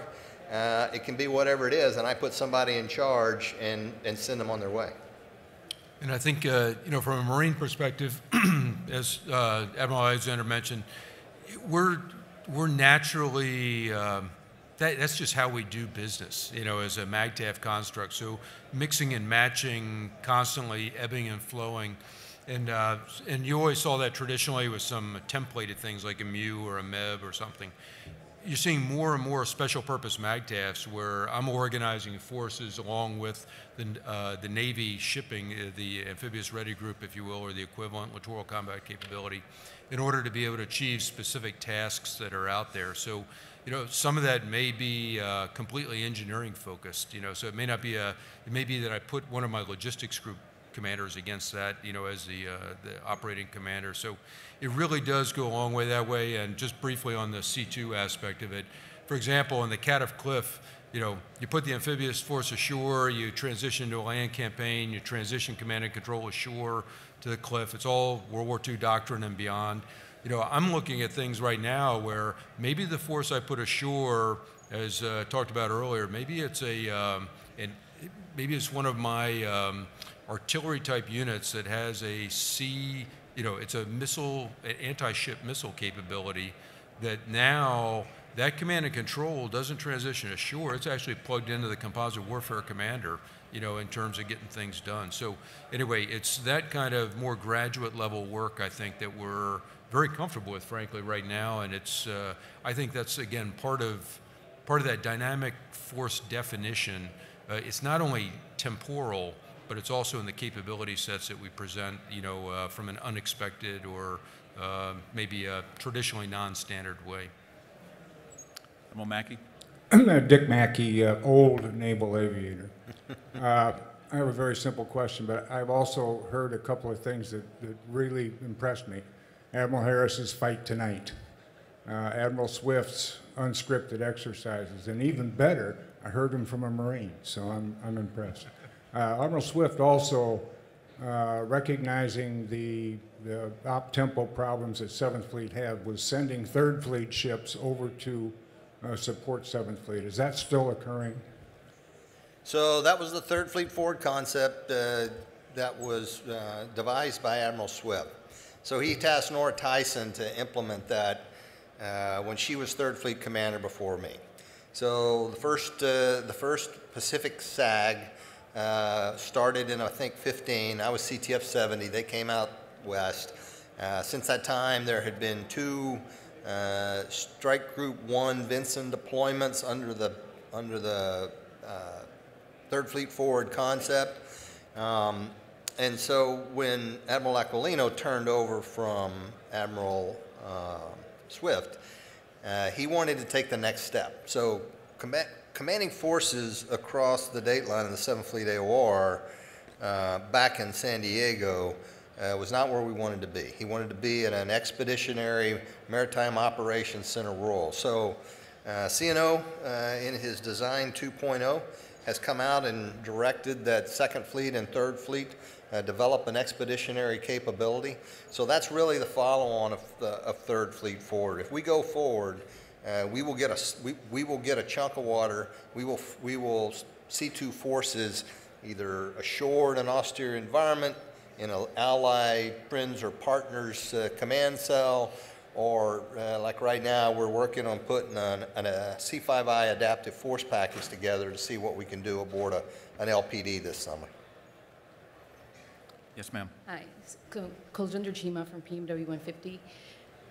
Speaker 3: It can be whatever it is, and I put somebody in charge and send them on their way.
Speaker 5: And I think, you know, from a Marine perspective, as Admiral Alexander mentioned, we're naturally, that's just how we do business, you know, as a MAGTAF construct. So mixing and matching, constantly ebbing and flowing. And you always saw that traditionally with some templated things like a MEU or a MEB or something. You're seeing more and more special purpose MAGTAFs where I'm organizing forces along with the Navy shipping, the amphibious ready group, if you will, or the equivalent littoral combat capability, in order to be able to achieve specific tasks that are out there. So, you know, some of that may be completely engineering focused, you know, so it may not be it may be that I put one of my logistics group commanders against that, you know, as the operating commander. So it really does go a long way that way. And just briefly on the C2 aspect of it, for example, in the CATIF Cliff, you know, you put the amphibious force ashore, you transition to a land campaign, you transition command and control ashore to the cliff. It's all World War II doctrine and beyond. You know, I'm looking at things right now where maybe the force I put ashore, as talked about earlier, maybe it's maybe it's one of my artillery type units that has a you know, it's a missile, an anti-ship missile capability that now that command and control doesn't transition ashore. It's actually plugged into the composite warfare commander, you know, in terms of getting things done. So anyway, it's that kind of more graduate level work, I think, that we're very comfortable with, frankly, right now. And it's, I think that's, again, part of that dynamic force definition. It's not only temporal, but it's also in the capability sets that we present, you know, from an unexpected or maybe a traditionally non-standard way.
Speaker 2: Admiral Mackey?
Speaker 10: Dick Mackey, old naval aviator. I have a very simple question, but I've also heard a couple of things that really impressed me. Admiral Harris's fight tonight, Admiral Swift's unscripted exercises, and even better, I heard him from a Marine, so I'm impressed. Admiral Swift also recognizing the op-tempo problems that 7th Fleet had was sending 3rd Fleet ships over to support 7th Fleet. Is that still occurring?
Speaker 3: So that was the 3rd Fleet Forward concept that was devised by Admiral Swift. So he tasked Nora Tyson to implement that when she was 3rd Fleet Commander before me. So the first Pacific SAG started in, I think, 15. I was CTF 70. They came out west. Since that time, there had been 2 Strike Group 1 Vinson deployments under the 3rd Fleet Forward concept. And so when Admiral Aquilino turned over from Admiral Swift, he wanted to take the next step. So commanding forces across the date line of the 7th Fleet AOR back in San Diego was not where we wanted to be. He wanted to be in an expeditionary maritime operations center role. So CNO, in his design 2.0, has come out and directed that Second Fleet and Third Fleet develop an expeditionary capability. So that's really the follow-on of Third Fleet forward. If we go forward, we will get a chunk of water. We will see two forces either ashore in an austere environment, in an ally, friends, or partners command cell, or like right now, we're working on putting a C5I adaptive force package together to see what we can do aboard an LPD this summer.
Speaker 2: Yes, ma'am.
Speaker 11: Hi, Kuljinder Chima from PMW 150.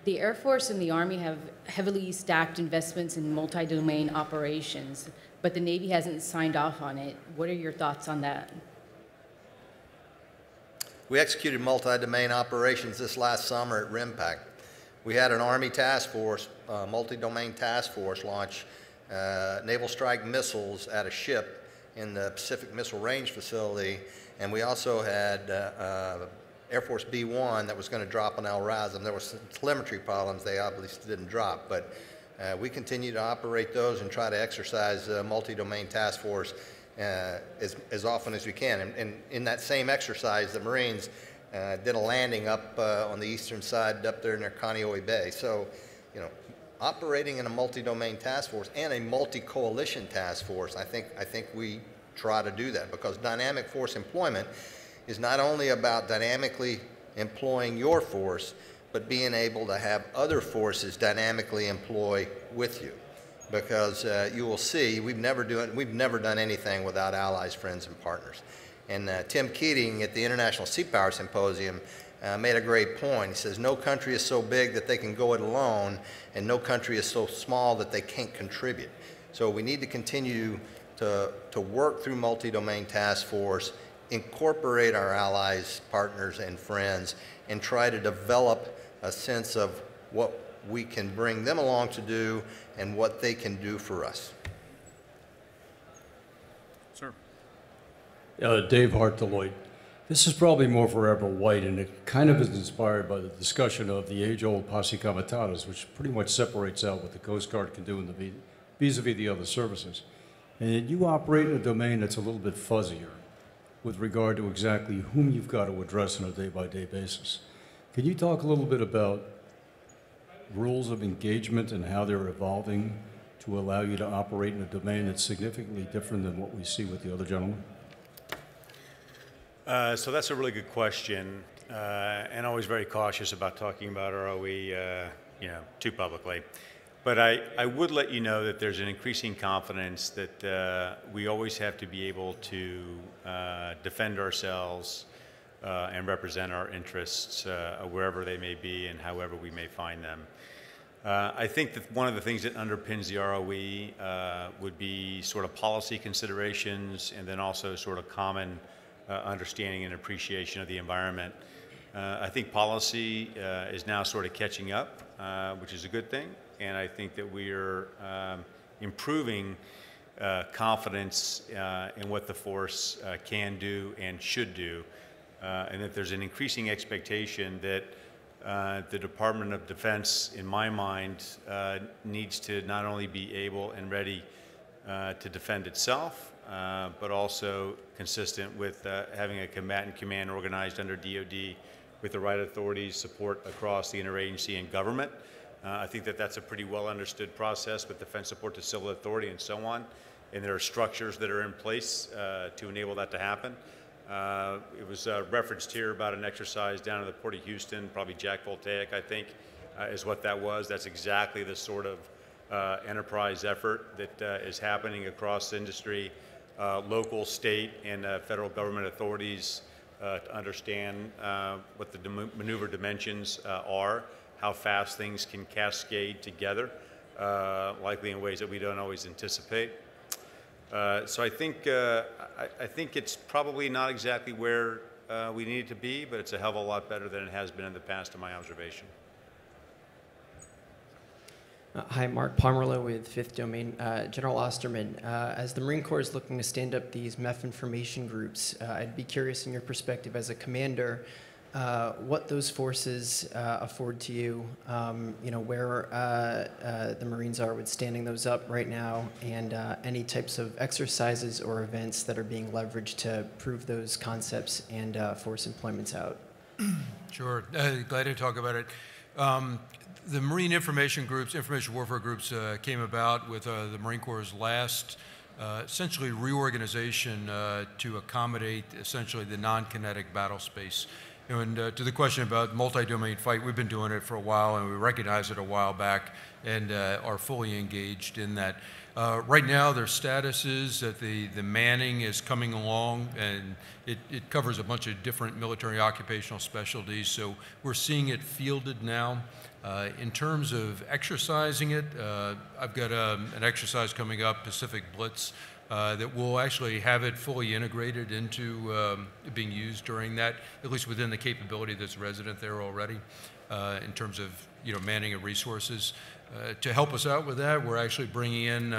Speaker 11: The Air Force and the Army have heavily stacked investments in multi-domain operations, but the Navy hasn't signed off on it. What are your thoughts on that?
Speaker 3: We executed multi-domain operations this last summer at RIMPAC. We had an Army task force, multi-domain task force, launch naval strike missiles at a ship in the Pacific Missile Range facility, and we also had Air Force B-1 that was going to drop on El Razam. There were some telemetry problems. They obviously didn't drop, but we continue to operate those and try to exercise multi-domain task force as often as we can. And in that same exercise, the Marines did a landing up on the eastern side up there near Kaneohe Bay. So, you know, operating in a multi-domain task force and a multi-coalition task force, I think we try to do that, because dynamic force employment is not only about dynamically employing your force, but being able to have other forces dynamically employ with you. Because you will see, we've never done anything without allies, friends, and partners. And Tim Keating at the International Sea Power Symposium made a great point. He says, no country is so big that they can go it alone, and no country is so small that they can't contribute. So we need to continue to work through multi-domain task force, incorporate our allies, partners, and friends, and try to develop a sense of what we can bring them along to do and what they can do for us.
Speaker 2: Sir.
Speaker 12: Dave Hart, Deloitte. This is probably more for Admiral White, and it kind of is inspired by the discussion of the age-old posse comitatus, which pretty much separates out what the Coast Guard can do in the vis-a-vis the other services. And you operate in a domain that's a little bit fuzzier with regard to exactly whom you've got to address on a day-by-day basis. Can you talk a little bit about rules of engagement and how they're evolving to allow you to operate in a domain that's significantly different than what we see with the other gentlemen?
Speaker 6: So that's a really good question, and always very cautious about talking about ROE, too publicly. But I would let you know that there's an increasing confidence that we always have to be able to defend ourselves and represent our interests wherever they may be and however we may find them. I think that one of the things that underpins the ROE would be sort of policy considerations, and then also sort of common understanding and appreciation of the environment. I think policy is now sort of catching up, which is a good thing, and I think that we are improving confidence in what the force can do and should do, and that there's an increasing expectation that the Department of Defense, in my mind, needs to not only be able and ready to defend itself, but also consistent with having a combatant command organized under DoD with the right authorities, support across the interagency and government. I think that that's a pretty well understood process with defense support to civil authority and so on, and there are structures that are in place to enable that to happen. It was referenced here about an exercise down at the Port of Houston, probably Jack Voltaic, I think, is what that was. That's exactly the sort of enterprise effort that is happening across the industry, local, state, and federal government authorities to understand what the maneuver dimensions are, how fast things can cascade together, likely in ways that we don't always anticipate. So I think it's probably not exactly where we need it to be, but it's a hell of a lot better than it has been in the past, in my observation.
Speaker 13: Hi, Mark Pomerleau with Fifth Domain. General Osterman, as the Marine Corps is looking to stand up these MEF information groups, I'd be curious in your perspective as a commander, what those forces afford to you, where the Marines are with standing those up right now, and any types of exercises or events that are being leveraged to prove those concepts and force employments out.
Speaker 5: Sure, glad to talk about it. The Marine Information Groups, Information Warfare Groups came about with the Marine Corps' last essentially reorganization to accommodate essentially the non-kinetic battle space. And to the question about multi-domain fight, we've been doing it for a while, and we recognized it a while back and are fully engaged in that. Right now, their status is that the manning is coming along, and it covers a bunch of different military occupational specialties, so we're seeing it fielded now. In terms of exercising it, I've got an exercise coming up, Pacific Blitz, that will actually have it fully integrated into being used during that, at least within the capability that's resident there already, in terms of manning and resources. To help us out with that, we're actually bringing in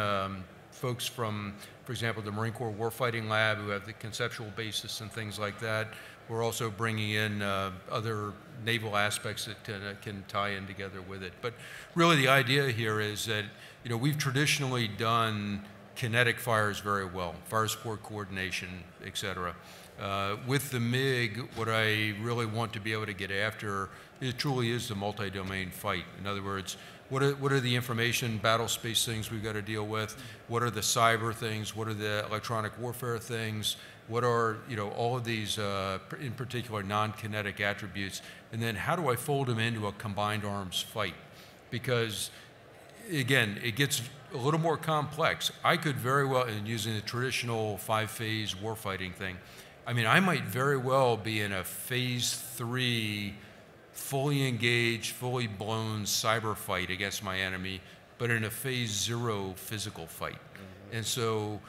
Speaker 5: folks from, for example, the Marine Corps Warfighting Lab, who have the conceptual basis and things like that. We're also bringing in other naval aspects that can tie in together with it. But really the idea here is that we've traditionally done kinetic fires very well, fire support coordination, et cetera. With the MiG, what I really want to be able to get after, it truly is the multi-domain fight. In other words, what are the information battle space things we've got to deal with? What are the cyber things? What are the electronic warfare things? What are all of these, in particular, non-kinetic attributes? And then how do I fold them into a combined arms fight? Because, again, it gets a little more complex. I could very well, and using the traditional 5-phase warfighting thing, I mean, I might very well be in a phase 3, fully engaged, fully blown cyber fight against my enemy, but in a phase 0 physical fight. Mm-hmm. And so,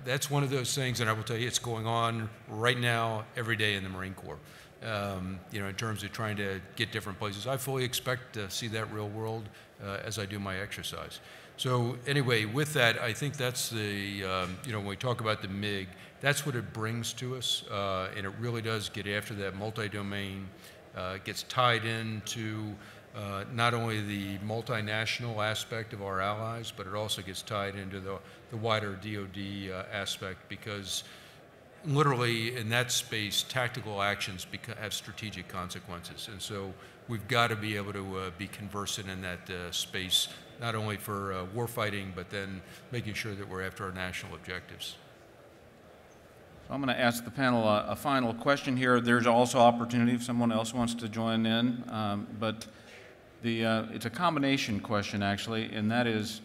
Speaker 5: that's one of those things, and I will tell you, it's going on right now, every day in the Marine Corps. In terms of trying to get different places. I fully expect to see that real world as I do my exercise. So anyway, with that, I think that's the, when we talk about the MiG, that's what it brings to us, and it really does get after that multi-domain, gets tied into not only the multinational aspect of our allies, but it also gets tied into the wider DoD aspect, because literally in that space, tactical actions have strategic consequences. And so we've got to be able to be conversant in that space, not only for warfighting, but then making sure that we're after our national objectives.
Speaker 2: So I'm going to ask the panel a final question here. There's also opportunity if someone else wants to join in, but it's a combination question, actually, and that is,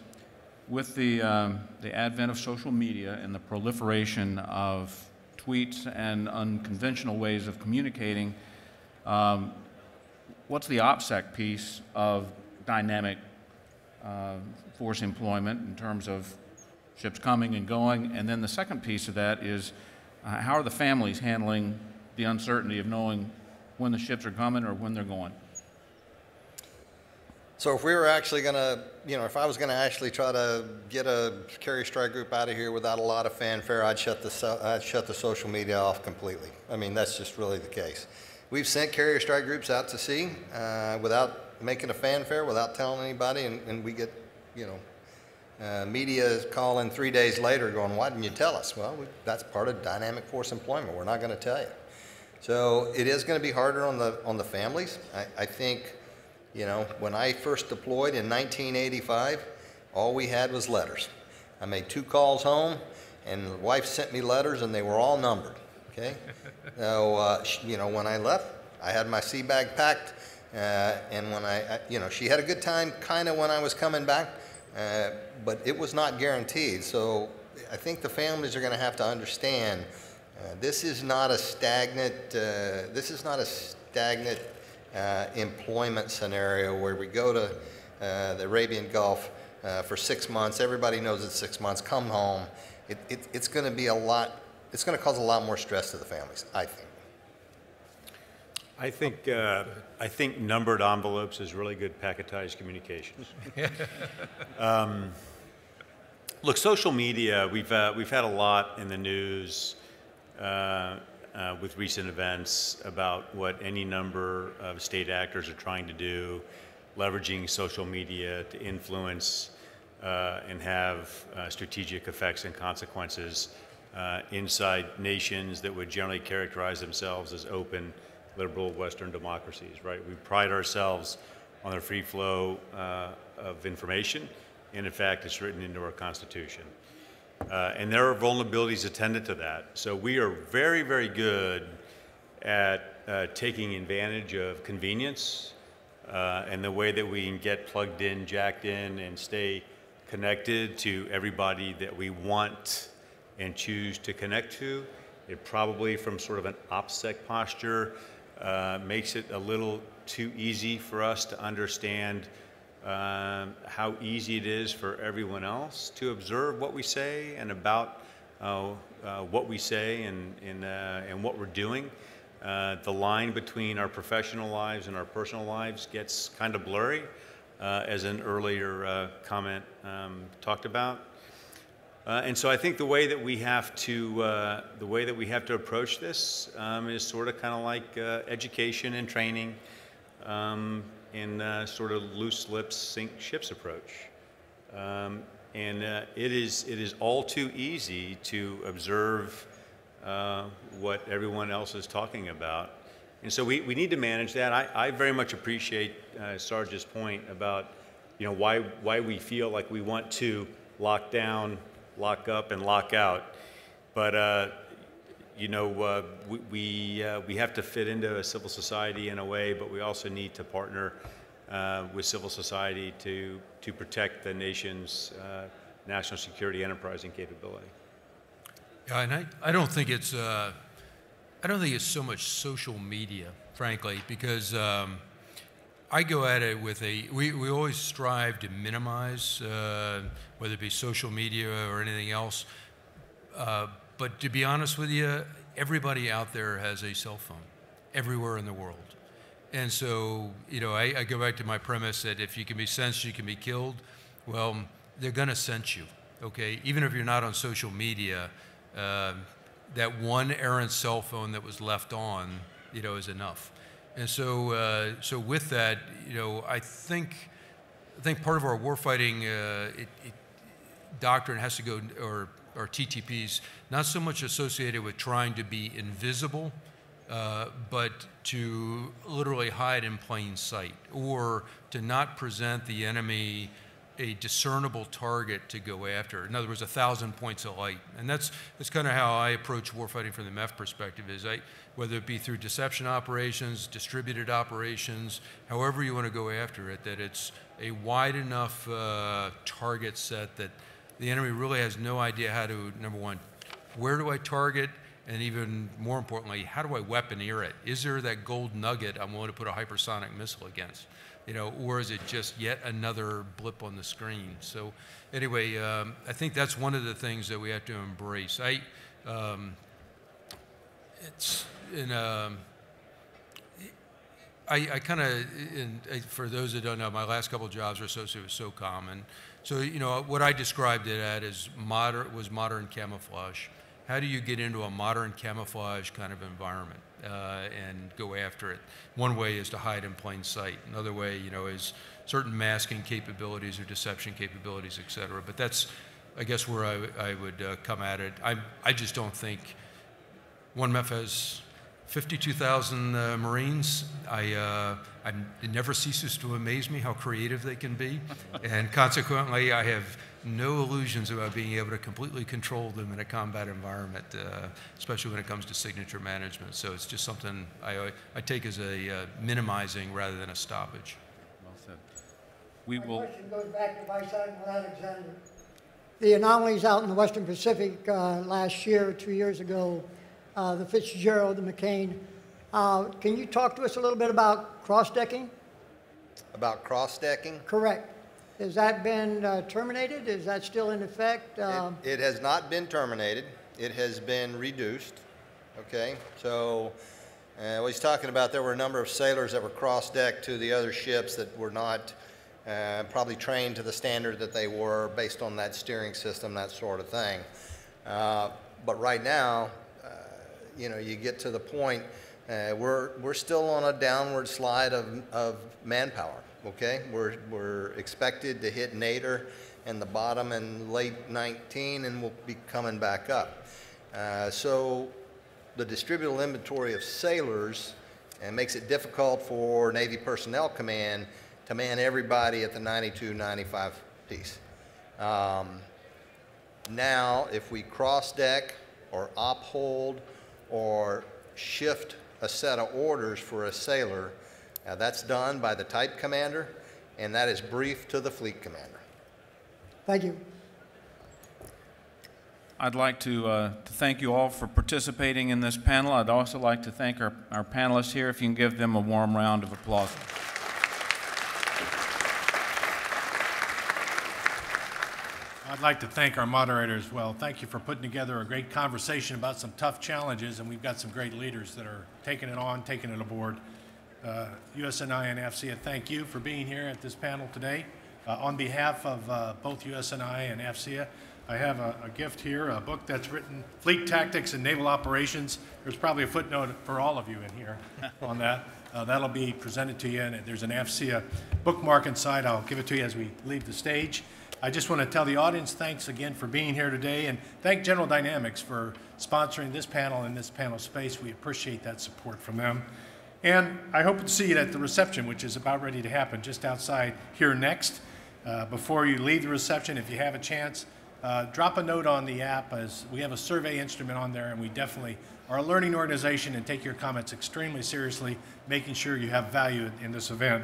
Speaker 2: with the advent of social media and the proliferation of tweets and unconventional ways of communicating, what's the OPSEC piece of dynamic force employment in terms of ships coming and going? And then the second piece of that is, how are the families handling the uncertainty of knowing when the ships are coming or when they're going?
Speaker 3: So if we were actually going to, if I was going to actually try to get a carrier strike group out of here without a lot of fanfare, I'd shut the social media off completely. I mean, that's just really the case. We've sent carrier strike groups out to sea without making a fanfare, without telling anybody, and we get, media calling 3 days later going, why didn't you tell us? Well, that's part of dynamic force employment. We're not going to tell you. So it is going to be harder on the families. I think, when I first deployed in 1985, all we had was letters. I made 2 calls home, and the wife sent me letters, and they were all numbered, okay? So, when I left, I had my sea bag packed, and when she had a good time kind of when I was coming back, but it was not guaranteed. So I think the families are going to have to understand this is not a stagnant employment scenario where we go to the Arabian Gulf for 6 months. Everybody knows it's 6 months. Come home. It's going to be a lot. It's going to cause a lot more stress to the families, I think.
Speaker 6: I think numbered envelopes is really good packetized communications. Look, social media. We've had a lot in the news. with recent events about what any number of state actors are trying to do, leveraging social media to influence and have strategic effects and consequences inside nations that would generally characterize themselves as open, liberal Western democracies, right? We pride ourselves on the free flow of information, and in fact, it's written into our Constitution. And there are vulnerabilities attendant to that. So we are very, very good at taking advantage of convenience and the way that we can get plugged in, jacked in, and stay connected to everybody that we want and choose to connect to. It probably, from sort of an OPSEC posture, makes it a little too easy for us to understand how easy it is for everyone else to observe what we say and about what we say and what we're doing. The line between our professional lives and our personal lives gets kind of blurry, as an earlier comment talked about. And so I think the way that we have to approach this is sort of kind of like education and training, in sort of loose lips sink ships approach. It is all too easy to observe what everyone else is talking about. And so we need to manage that. I very much appreciate Sarge's point about, you know, why we feel like we want to lock down, lock up, and lock out. But you know, we have to fit into a civil society in a way, but we also need to partner with civil society to protect the nation's national security enterprising capability.
Speaker 5: Yeah, and I don't think it's so much social media, frankly, because I go at it with we always strive to minimize, whether it be social media or anything else. But to be honest with you, everybody out there has a cell phone, everywhere in the world. And so, you know, I go back to my premise that if you can be sensed, you can be killed. Well, they're going to sense you, okay? Even if you're not on social media, that one errant cell phone that was left on, you know, is enough. And so, so with that, you know, I think part of our warfighting doctrine has to go, or TTPs, not so much associated with trying to be invisible, but to literally hide in plain sight, or to not present the enemy a discernible target to go after. In other words, 1,000 points of light. And that's kind of how I approach warfighting from the MEF perspective, is whether it be through deception operations, distributed operations, however you want to go after it, that it's a wide enough target set that the enemy really has no idea how to, number one, where do I target? And even more importantly, how do I weaponeer it? Is there that gold nugget I'm willing to put a hypersonic missile against? You know, or is it just yet another blip on the screen? So anyway, I think that's one of the things that we have to embrace. For those that don't know, my last couple of jobs were associated with SOCOM. And so, you know, what I described it as was modern camouflage. How do you get into a modern camouflage kind of environment and go after it? One way is to hide in plain sight. Another way, you know, is certain masking capabilities or deception capabilities, et cetera. But that's, I guess, where I would come at it. I just don't think one MEF has 52,000 Marines. It never ceases to amaze me how creative they can be. And consequently, I have no illusions about being able to completely control them in a combat environment, especially when it comes to signature management. So it's just something I take as a minimizing rather than a stoppage.
Speaker 2: Well said.
Speaker 8: My question goes back to Vice Admiral Alexander. The anomalies out in the Western Pacific last year, 2 years ago, the Fitzgerald, the McCain. Can you talk to us a little bit about cross-decking?
Speaker 3: About cross-decking?
Speaker 8: Correct. Has that been terminated? Is that still in effect?
Speaker 3: It has not been terminated. It has been reduced. Okay, so what he's talking about, there were a number of sailors that were cross-decked to the other ships that were not probably trained to the standard that they were based on that steering system, that sort of thing. But right now, you know, you get to the point, we're still on a downward slide of manpower, okay? We're expected to hit nadir and the bottom in late 19, and we'll be coming back up. So the distributable inventory of sailors makes it difficult for Navy Personnel Command to man everybody at the 92, 95 piece. Now, if we cross deck or uphold or shift a set of orders for a sailor, that's done by the type commander, and that is briefed to the fleet commander.
Speaker 8: Thank you.
Speaker 2: I'd like to thank you all for participating in this panel. I'd also like to thank our panelists here. If you can give them a warm round of applause.
Speaker 1: I'd like to thank our moderator as well. Thank you for putting together a great conversation about some tough challenges, and we've got some great leaders that are taking it on, taking it aboard. USNI and AFCEA, thank you for being here at this panel today. On behalf of both USNI and AFCEA, I have a gift here, a book that's written, Fleet Tactics and Naval Operations. There's probably a footnote for all of you in here on that. That'll be presented to you, and there's an AFCEA bookmark inside. I'll give it to you as we leave the stage. I just want to tell the audience thanks again for being here today, and thank General Dynamics for sponsoring this panel in this panel space. We appreciate that support from them. And I hope to see you at the reception, which is about ready to happen just outside here next. Before you leave the reception, if you have a chance, drop a note on the app, as we have a survey instrument on there, and we definitely are a learning organization and take your comments extremely seriously, making sure you have value in this event.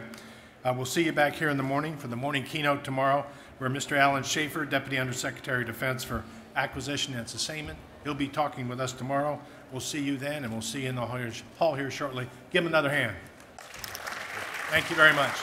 Speaker 1: We'll see you back here in the morning for the morning keynote tomorrow, where Mr. Alan Schaefer, Deputy Undersecretary of Defense for Acquisition and Sustainment, he'll be talking with us tomorrow. We'll see you then, and we'll see you in the hall here shortly. Give him another hand. Thank you very much.